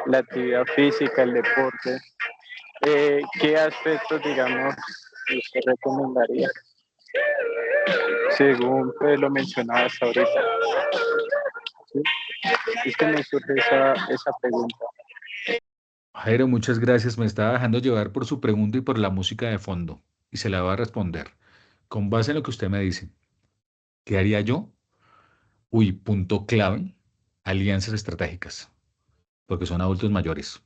la actividad física, el deporte, ¿qué aspectos, digamos, usted recomendaría según pues, lo mencionaba hasta ahorita? ¿Sí? Es que me surge esa pregunta. Jairo, muchas gracias. Me estaba dejando llevar por su pregunta y por la música de fondo. Y se la va a responder. Con base en lo que usted me dice, ¿qué haría yo? Uy, punto clave, alianzas estratégicas, porque son adultos mayores.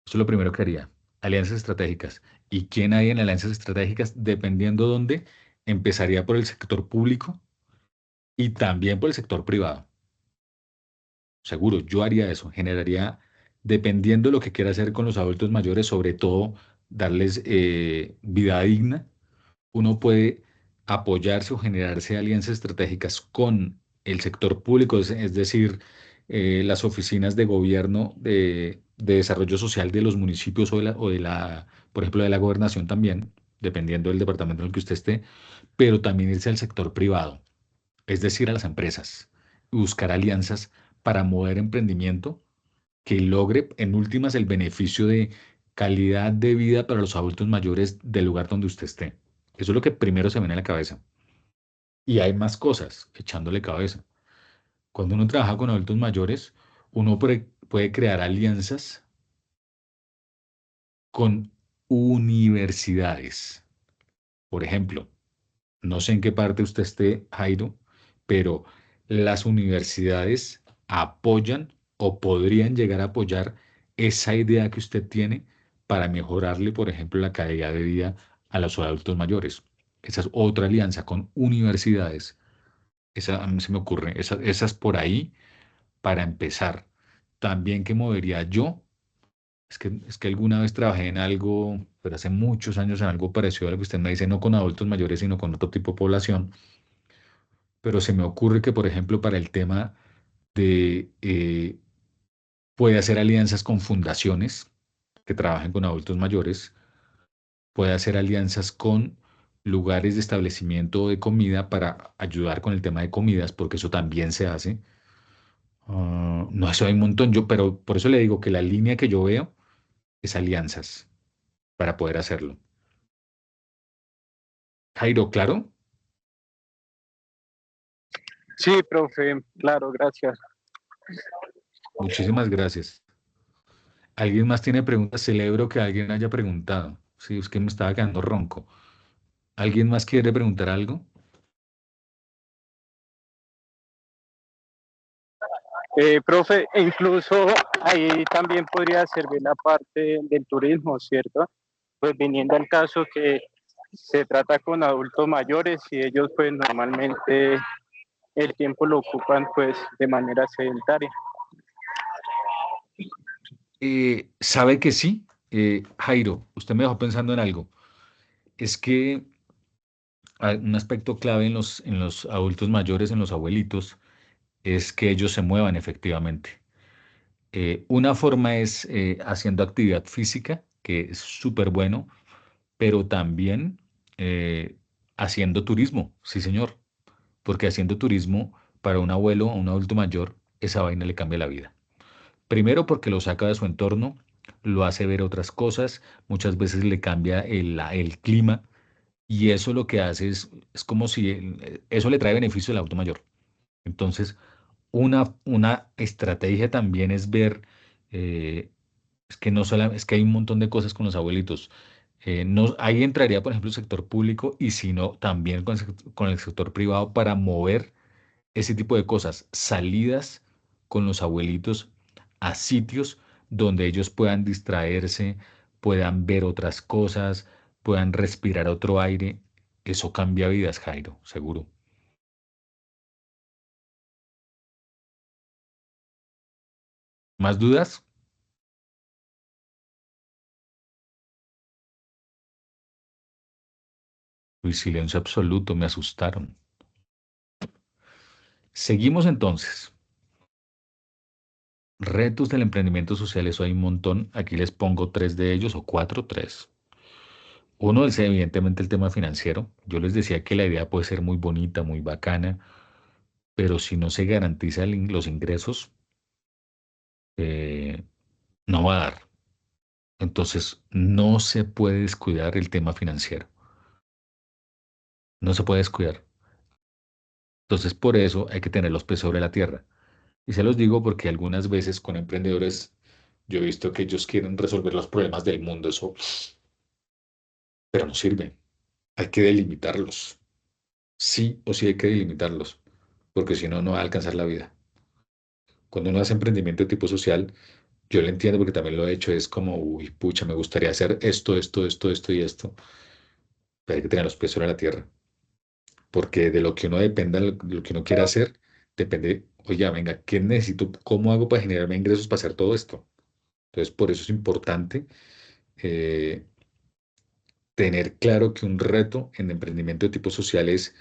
Eso es lo primero que haría. Alianzas estratégicas. ¿Y quién hay en alianzas estratégicas? Dependiendo dónde, empezaría por el sector público y también por el sector privado. Seguro, yo haría eso. Generaría, dependiendo de lo que quiera hacer con los adultos mayores, sobre todo darles vida digna, uno puede apoyarse o generarse alianzas estratégicas con el sector público, es decir, las oficinas de gobierno de desarrollo social de los municipios por ejemplo, de la gobernación también, dependiendo del departamento en el que usted esté, pero también irse al sector privado, es decir, a las empresas, y buscar alianzas para mover emprendimiento que logre en últimas el beneficio de calidad de vida para los adultos mayores del lugar donde usted esté. Eso es lo que primero se me viene a la cabeza. Y hay más cosas echándole cabeza. Cuando uno trabaja con adultos mayores, uno puede crear alianzas con universidades. Por ejemplo, no sé en qué parte usted esté, Jairo, pero las universidades apoyan o podrían llegar a apoyar esa idea que usted tiene para mejorarle, por ejemplo, la calidad de vida a los adultos mayores. Esa es otra alianza con universidades. Esa a mí se me ocurre, esas por ahí para empezar. También que movería yo, es que alguna vez trabajé en algo, pero hace muchos años en algo parecido a lo que usted me dice, no con adultos mayores, sino con otro tipo de población, pero se me ocurre que, por ejemplo, para el tema de, puede hacer alianzas con fundaciones que trabajen con adultos mayores, puede hacer alianzas con lugares de establecimiento de comida para ayudar con el tema de comidas, porque eso también se hace. No, eso hay un montón, pero por eso le digo que la línea que yo veo es alianzas para poder hacerlo. Jairo, claro, Sí, profe, claro, gracias. muchísimas gracias. ¿Alguien más tiene preguntas? Celebro que alguien haya preguntado. Sí, es que me estaba quedando ronco. ¿Alguien más quiere preguntar algo? Profe, incluso ahí también podría servir la parte del turismo, ¿cierto? Pues viniendo al caso que se trata con adultos mayores y ellos pues normalmente el tiempo lo ocupan pues de manera sedentaria. ¿Sabe que sí? Jairo, usted me dejó pensando en algo. Es que un aspecto clave en los adultos mayores, en los abuelitos, es que ellos se muevan efectivamente. Una forma es haciendo actividad física, que es súper bueno, pero también eh, haciendo turismo, sí señor, porque haciendo turismo para un abuelo o un adulto mayor, esa vaina le cambia la vida. Primero porque lo saca de su entorno, lo hace ver otras cosas, muchas veces le cambia el clima y eso lo que hace es como si eso le trae beneficio al adulto mayor. Entonces, una estrategia también es ver, eh, es que no solamente, es que hay un montón de cosas con los abuelitos. No, ahí entraría, por ejemplo, el sector público y si no, también con el sector privado para mover ese tipo de cosas, salidas con los abuelitos a sitios donde ellos puedan distraerse, puedan ver otras cosas, puedan respirar otro aire. Eso cambia vidas, Jairo, seguro. ¿Más dudas? Uy, silencio absoluto, me asustaron. Seguimos entonces. Retos del emprendimiento social, eso hay un montón. Aquí les pongo tres de ellos, o cuatro, tres. Uno es evidentemente el tema financiero. Yo les decía que la idea puede ser muy bonita, muy bacana, pero si no se garantiza los ingresos, eh, no va a dar. Entonces, no se puede descuidar el tema financiero. No se puede descuidar. Entonces, por eso hay que tener los pies sobre la tierra. Y se los digo porque algunas veces con emprendedores yo he visto que ellos quieren resolver los problemas del mundo, eso, pero no sirve. Hay que delimitarlos. Sí o sí hay que delimitarlos, porque si no, no va a alcanzar la vida. Cuando uno hace emprendimiento de tipo social, yo lo entiendo porque también lo he hecho, es como, uy, pucha, me gustaría hacer esto, esto, esto, esto y esto, pero hay que tener los pies sobre la tierra, porque de lo que uno dependa, lo que uno quiera hacer, depende, oye, venga, ¿qué necesito? ¿Cómo hago para generarme ingresos para hacer todo esto? Entonces, por eso es importante eh, tener claro que un reto en emprendimiento de tipo social es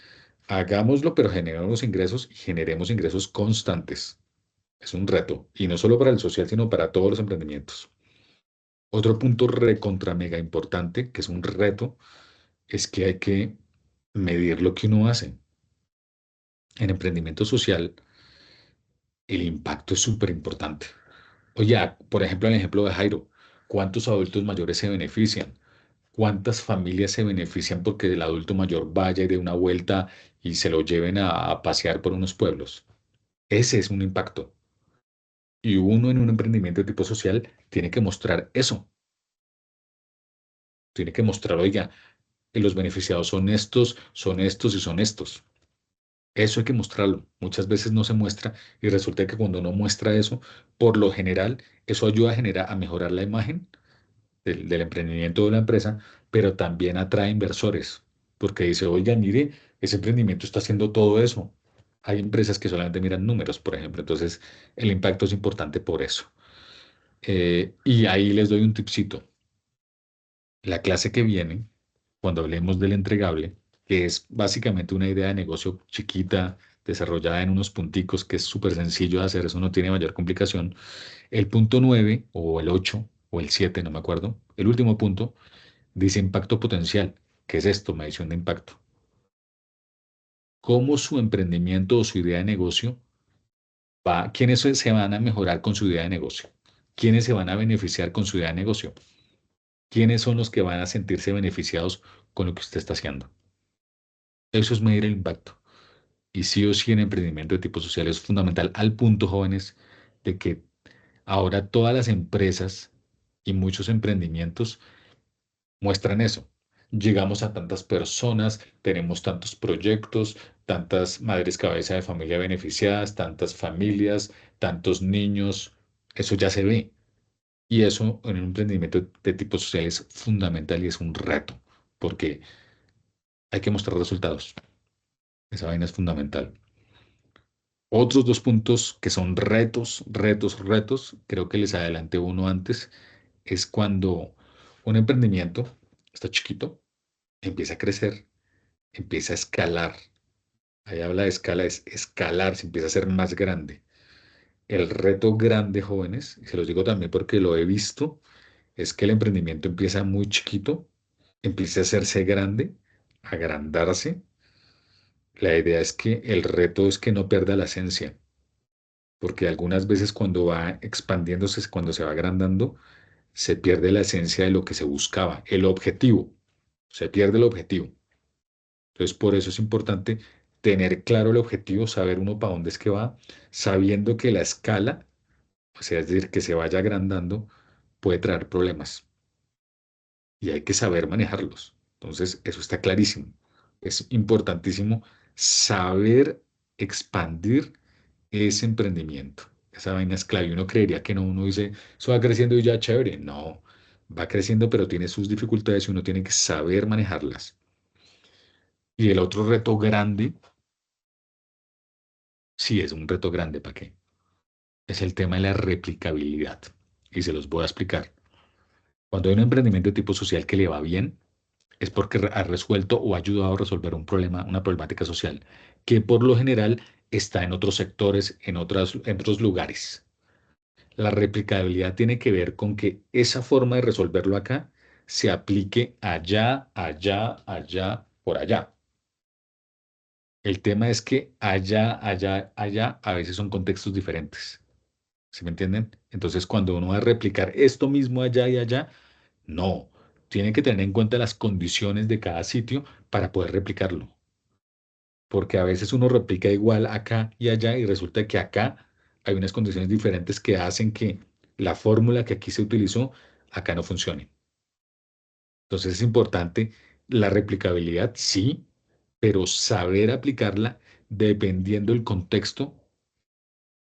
hagámoslo, pero generemos ingresos y generemos ingresos constantes. Es un reto, y no solo para el social, sino para todos los emprendimientos. Otro punto recontra mega importante, que es un reto, es que hay que medir lo que uno hace. En emprendimiento social, el impacto es súper importante. Oye, por ejemplo, en el ejemplo de Jairo, ¿cuántos adultos mayores se benefician? ¿Cuántas familias se benefician porque el adulto mayor vaya y dé una vuelta y se lo lleven a pasear por unos pueblos? Ese es un impacto. Y uno en un emprendimiento de tipo social tiene que mostrar eso. Tiene que mostrar, oiga, que los beneficiados son estos y son estos. Eso hay que mostrarlo. Muchas veces no se muestra y resulta que cuando uno muestra eso, por lo general, eso ayuda a mejorar la imagen del emprendimiento de la empresa, pero también atrae inversores, porque dice, oiga, mire, ese emprendimiento está haciendo todo eso. Hay empresas que solamente miran números, por ejemplo, entonces el impacto es importante por eso. Y ahí les doy un tipcito. La clase que viene, cuando hablemos del entregable, que es básicamente una idea de negocio chiquita, desarrollada en unos punticos, que es súper sencillo de hacer, eso no tiene mayor complicación. El punto 9 o el 8 o el 7, no me acuerdo, el último punto, dice impacto potencial. ¿Qué es esto? Medición de impacto. ¿Cómo su emprendimiento o su idea de negocio va? ¿Quiénes se van a mejorar con su idea de negocio? ¿Quiénes se van a beneficiar con su idea de negocio? ¿Quiénes son los que van a sentirse beneficiados con lo que usted está haciendo? Eso es medir el impacto. Y sí o sí en emprendimiento de tipo social es fundamental al punto, jóvenes, de que ahora todas las empresas y muchos emprendimientos muestran eso. Llegamos a tantas personas, tenemos tantos proyectos, tantas madres cabeza de familia beneficiadas, tantas familias, tantos niños. Eso ya se ve. Y eso en un emprendimiento de tipo social es fundamental y es un reto, porque hay que mostrar resultados. Esa vaina es fundamental. Otros dos puntos que son retos, retos, retos, creo que les adelanté uno antes, es cuando un emprendimiento está chiquito, empieza a crecer, empieza a escalar. Ahí habla de escala, es escalar, se empieza a ser más grande. El reto grande, jóvenes, y se los digo también porque lo he visto, es que el emprendimiento empieza muy chiquito, empieza a hacerse grande, agrandarse. La idea es que el reto es que no pierda la esencia, porque algunas veces cuando va expandiéndose, cuando se va agrandando, se pierde la esencia de lo que se buscaba, el objetivo, se pierde el objetivo. Entonces, por eso es importante tener claro el objetivo, saber uno para dónde es que va, sabiendo que la escala, o sea, es decir, que se vaya agrandando, puede traer problemas y hay que saber manejarlos. Entonces, eso está clarísimo. Es importantísimo saber expandir ese emprendimiento. Esa vaina es clave. Uno creería que no, uno dice, eso va creciendo y ya chévere. No, va creciendo, pero tiene sus dificultades y uno tiene que saber manejarlas. Y el otro reto grande, sí es un reto grande, ¿para qué? Es el tema de la replicabilidad. Y se los voy a explicar. Cuando hay un emprendimiento de tipo social que le va bien, es porque ha resuelto o ha ayudado a resolver un problema, una problemática social, que por lo general está en otros sectores, en otros lugares. La replicabilidad tiene que ver con que esa forma de resolverlo acá se aplique allá, allá, allá, por allá. El tema es que allá, allá, allá a veces son contextos diferentes. ¿Sí me entienden? Entonces, cuando uno va a replicar esto mismo allá y allá, no. Tiene que tener en cuenta las condiciones de cada sitio para poder replicarlo. Porque a veces uno replica igual acá y allá y resulta que acá hay unas condiciones diferentes que hacen que la fórmula que aquí se utilizó acá no funcione. Entonces es importante la replicabilidad, sí, pero saber aplicarla dependiendo del contexto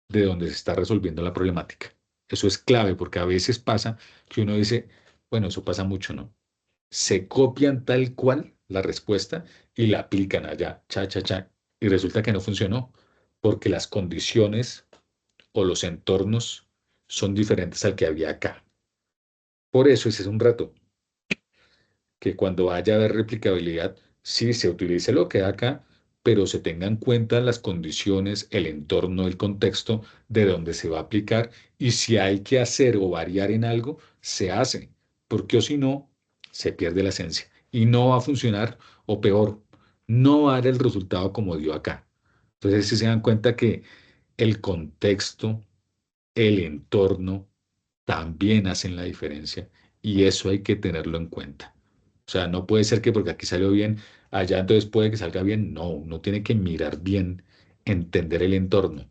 de donde se está resolviendo la problemática. Eso es clave porque a veces pasa que uno dice, bueno, eso pasa mucho, ¿no? Se copian tal cual la respuesta y la aplican allá, cha, cha, cha, y resulta que no funcionó porque las condiciones o los entornos son diferentes al que había acá. Por eso ese es un reto, que cuando vaya a haber replicabilidad, sí se utilice lo que hay acá, pero se tengan en cuenta las condiciones, el entorno, el contexto de donde se va a aplicar y si hay que hacer o variar en algo, se hace, porque o si no, se pierde la esencia y no va a funcionar o peor, no va a dar el resultado como dio acá. Entonces, si se dan cuenta que el contexto, el entorno también hacen la diferencia y eso hay que tenerlo en cuenta. O sea, no puede ser que porque aquí salió bien, allá entonces puede que salga bien. No, uno tiene que mirar bien, entender el entorno.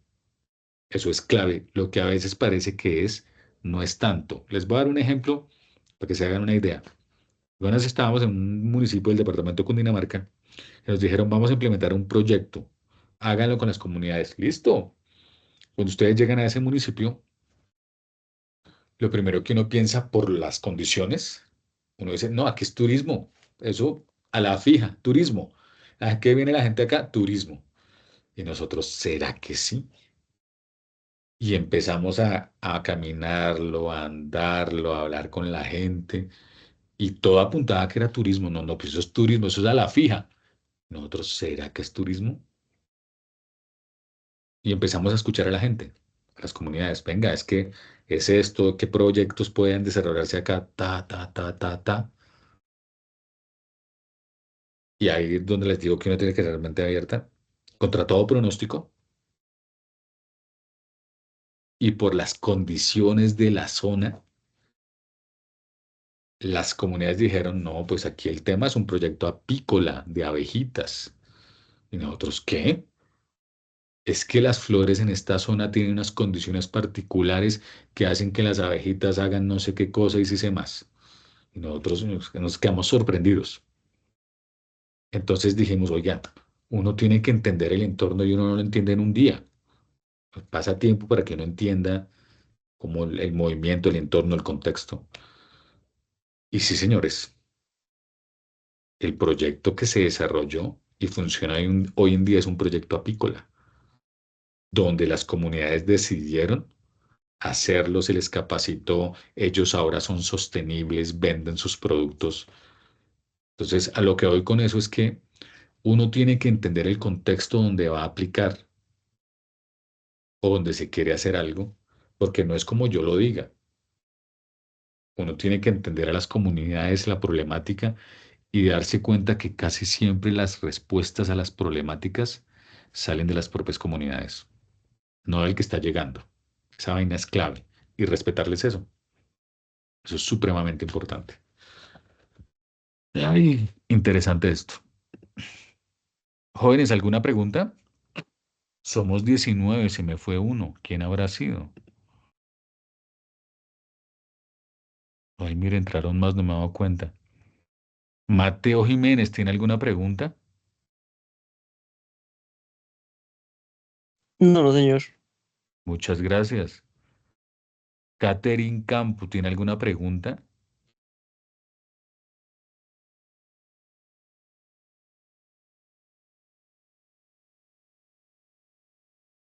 Eso es clave. Lo que a veces parece que es, no es tanto. Les voy a dar un ejemplo para que se hagan una idea. Bueno, estábamos en un municipio del departamento de Cundinamarca y nos dijeron, vamos a implementar un proyecto. Háganlo con las comunidades. Listo. Cuando ustedes llegan a ese municipio, lo primero que uno piensa por las condiciones, uno dice, no, aquí es turismo. Eso a la fija, turismo. ¿A qué viene la gente acá? Turismo. Y nosotros, ¿será que sí? Y empezamos a caminarlo, a andarlo, a hablar con la gente. Y todo apuntaba a que era turismo. No, no, pues eso es turismo, eso es a la fija. Nosotros, ¿será que es turismo? Y empezamos a escuchar a la gente, a las comunidades. Venga, es que es esto, qué proyectos pueden desarrollarse acá, ta, ta, ta, ta, ta. Y ahí es donde les digo que uno tiene que ser realmente abierta contra todo pronóstico y por las condiciones de la zona. Las comunidades dijeron, no, pues aquí el tema es un proyecto apícola de abejitas. Y nosotros, ¿qué? Es que las flores en esta zona tienen unas condiciones particulares que hacen que las abejitas hagan no sé qué cosa y si sé más. Y nosotros nos quedamos sorprendidos. Entonces dijimos, oiga, uno tiene que entender el entorno y uno no lo entiende en un día. Pasa tiempo para que uno entienda como el movimiento, el entorno, el contexto. Y sí, señores, el proyecto que se desarrolló y funciona hoy en día es un proyecto apícola, donde las comunidades decidieron hacerlo, se les capacitó, ellos ahora son sostenibles, venden sus productos. Entonces, a lo que voy con eso es que uno tiene que entender el contexto donde va a aplicar o donde se quiere hacer algo, porque no es como yo lo diga. Uno tiene que entender a las comunidades, la problemática y darse cuenta que casi siempre las respuestas a las problemáticas salen de las propias comunidades, no del que está llegando. Esa vaina es clave y respetarles eso. Eso es supremamente importante. Ay, interesante esto. Jóvenes, ¿alguna pregunta? Somos 19, se me fue uno. ¿Quién habrá sido? Ay, mire, entraron más, no me he dado cuenta. Mateo Jiménez, ¿tiene alguna pregunta? No, no, señor. Muchas gracias. Catherine Campo, ¿tiene alguna pregunta?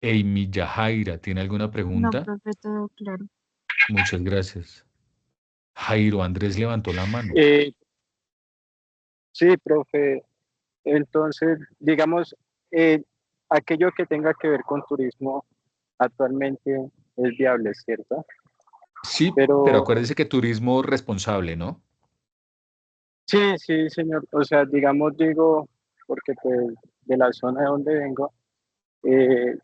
Amy Yajaira, ¿tiene alguna No, pregunta? profe, todo claro. Muchas gracias. Jairo Andrés levantó la mano. Sí, profe. Entonces, digamos, eh, aquello que tenga que ver con turismo actualmente es viable, ¿cierto? Sí, pero Pero acuérdese que turismo responsable, ¿no? sí, sí, señor. O sea, digamos, digo, porque pues de la zona de donde vengo, eh,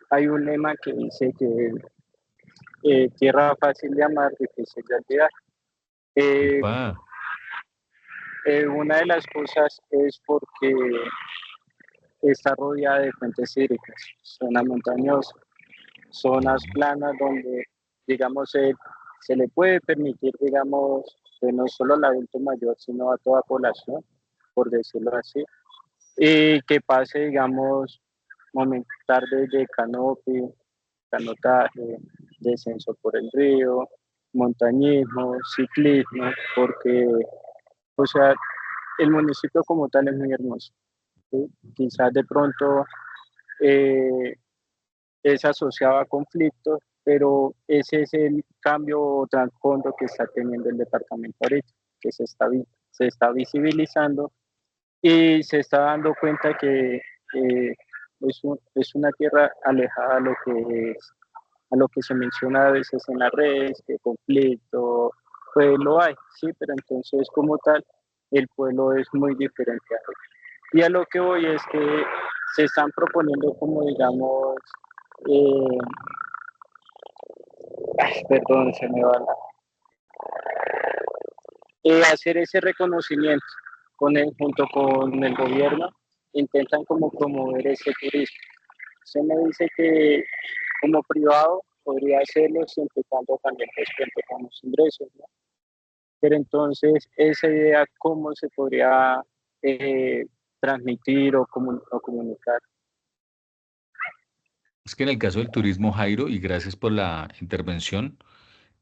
hay un lema que dice que tierra fácil de amar, difícil de olvidar. Eh, Epa, una de las cosas es porque está rodeada de fuentes hídricas, zona montañosa, zonas planas donde, digamos, se le puede permitir, digamos, que no solo al adulto mayor, sino a toda población, por decirlo así, y que pase, digamos, tardes de canopy, canotaje, descenso por el río, montañismo, ciclismo, porque, o sea, el municipio como tal es muy hermoso. ¿Sí? Quizás de pronto eh, es asociado a conflictos, pero ese es el cambio o trasfondo que está teniendo el departamento ahorita, que se está visibilizando y se está dando cuenta que es una tierra alejada a lo que es, a lo que se menciona a veces en las redes, que conflicto, pues lo hay, sí, pero entonces como tal, el pueblo es muy diferente a ellos. Y a lo que voy es que se están proponiendo como digamos, eh, perdón, se me va la... hacer ese reconocimiento junto con el gobierno, intentan como promover ese turismo. Se me dice que como privado podría hacerlo siempre y cuando también pues cuente con los ingresos, ¿no? Pero entonces esa idea, ¿cómo se podría transmitir o comunicar? Es que en el caso del turismo, Jairo, y gracias por la intervención,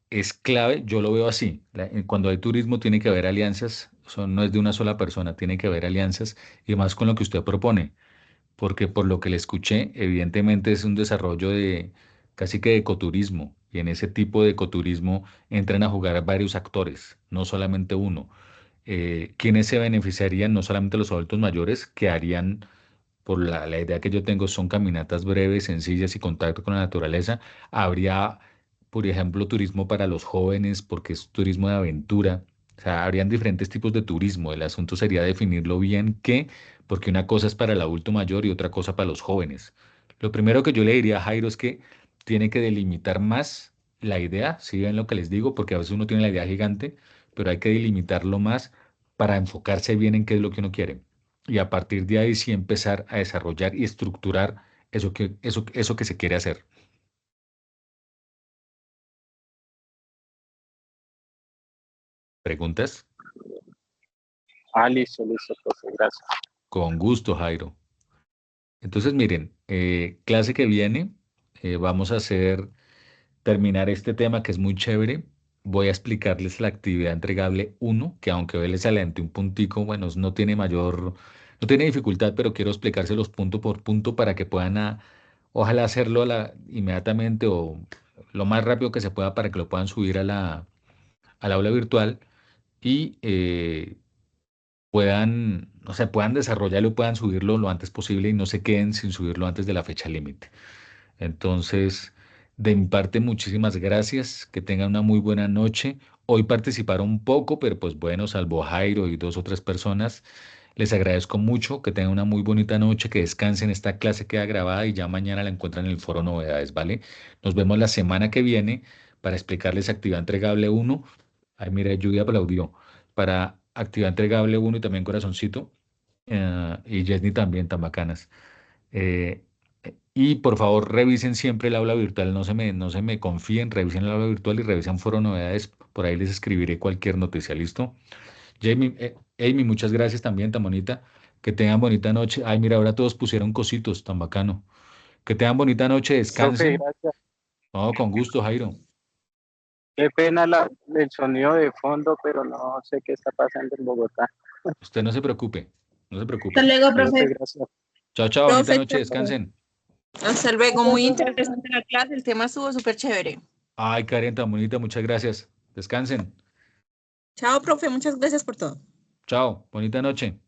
es clave, yo lo veo así. Cuando hay turismo tiene que haber alianzas, no es de una sola persona, tiene que haber alianzas y más con lo que usted propone, porque por lo que le escuché, evidentemente es un desarrollo de casi que de ecoturismo y en ese tipo de ecoturismo entran a jugar varios actores, no solamente uno. ¿Quiénes se beneficiarían? No solamente los adultos mayores que harían por la idea que yo tengo, son caminatas breves, sencillas y contacto con la naturaleza. Habría, por ejemplo, turismo para los jóvenes, porque es turismo de aventura. O sea, habrían diferentes tipos de turismo. El asunto sería definirlo bien qué, porque una cosa es para el adulto mayor y otra cosa para los jóvenes. Lo primero que yo le diría a Jairo es que tiene que delimitar más la idea, si ven lo que les digo, porque a veces uno tiene la idea gigante, pero hay que delimitarlo más para enfocarse bien en qué es lo que uno quiere y a partir de ahí sí empezar a desarrollar y estructurar eso que se quiere hacer. ¿Preguntas? Ah, listo, profe, gracias. Con gusto, Jairo. Entonces, miren, clase que viene, vamos a terminar este tema que es muy chévere. Voy a explicarles la actividad entregable 1, que aunque hoy les adelanté un puntico, bueno, no tiene dificultad, pero quiero explicárselos punto por punto para que puedan, ojalá hacerlo inmediatamente o lo más rápido que se pueda para que lo puedan subir al aula virtual y puedan, o sea, puedan desarrollarlo y puedan subirlo lo antes posible y no se queden sin subirlo antes de la fecha límite. Entonces, de mi parte, muchísimas gracias. Que tengan una muy buena noche. Hoy participaron un poco, pero pues bueno, salvo Jairo y 2 o 3 personas. Les agradezco mucho. Que tengan una muy bonita noche. Que descansen. Esta clase queda grabada y ya mañana la encuentran en el foro novedades, ¿vale? Nos vemos la semana que viene para explicarles actividad entregable 1. Ay, mira, Judy aplaudió. Para actividad entregable 1 y también corazoncito. Y Jesny también, tan bacanas. Eh, y por favor, revisen siempre el aula virtual, no se me confíen, revisen el aula virtual y revisen foro novedades, por ahí les escribiré cualquier noticia, ¿listo? Jamie, Amy, muchas gracias también, tan bonita. Que tengan bonita noche. Ay, mira, ahora todos pusieron cositos, tan bacano. Que tengan bonita noche, Profe, descansen. gracias. No, con gusto, Jairo. Qué pena el sonido de fondo, pero no sé qué está pasando en Bogotá. Usted no se preocupe, no se Hasta preocupe. luego, Profe, profe. gracias. Chao, chao, bonita Profe, noche, descansen. hasta luego. Muy interesante la clase. El tema estuvo súper chévere. Ay, Karen, tan bonita, muchas gracias. Descansen. Chao, profe. Muchas gracias por todo. Chao, bonita noche.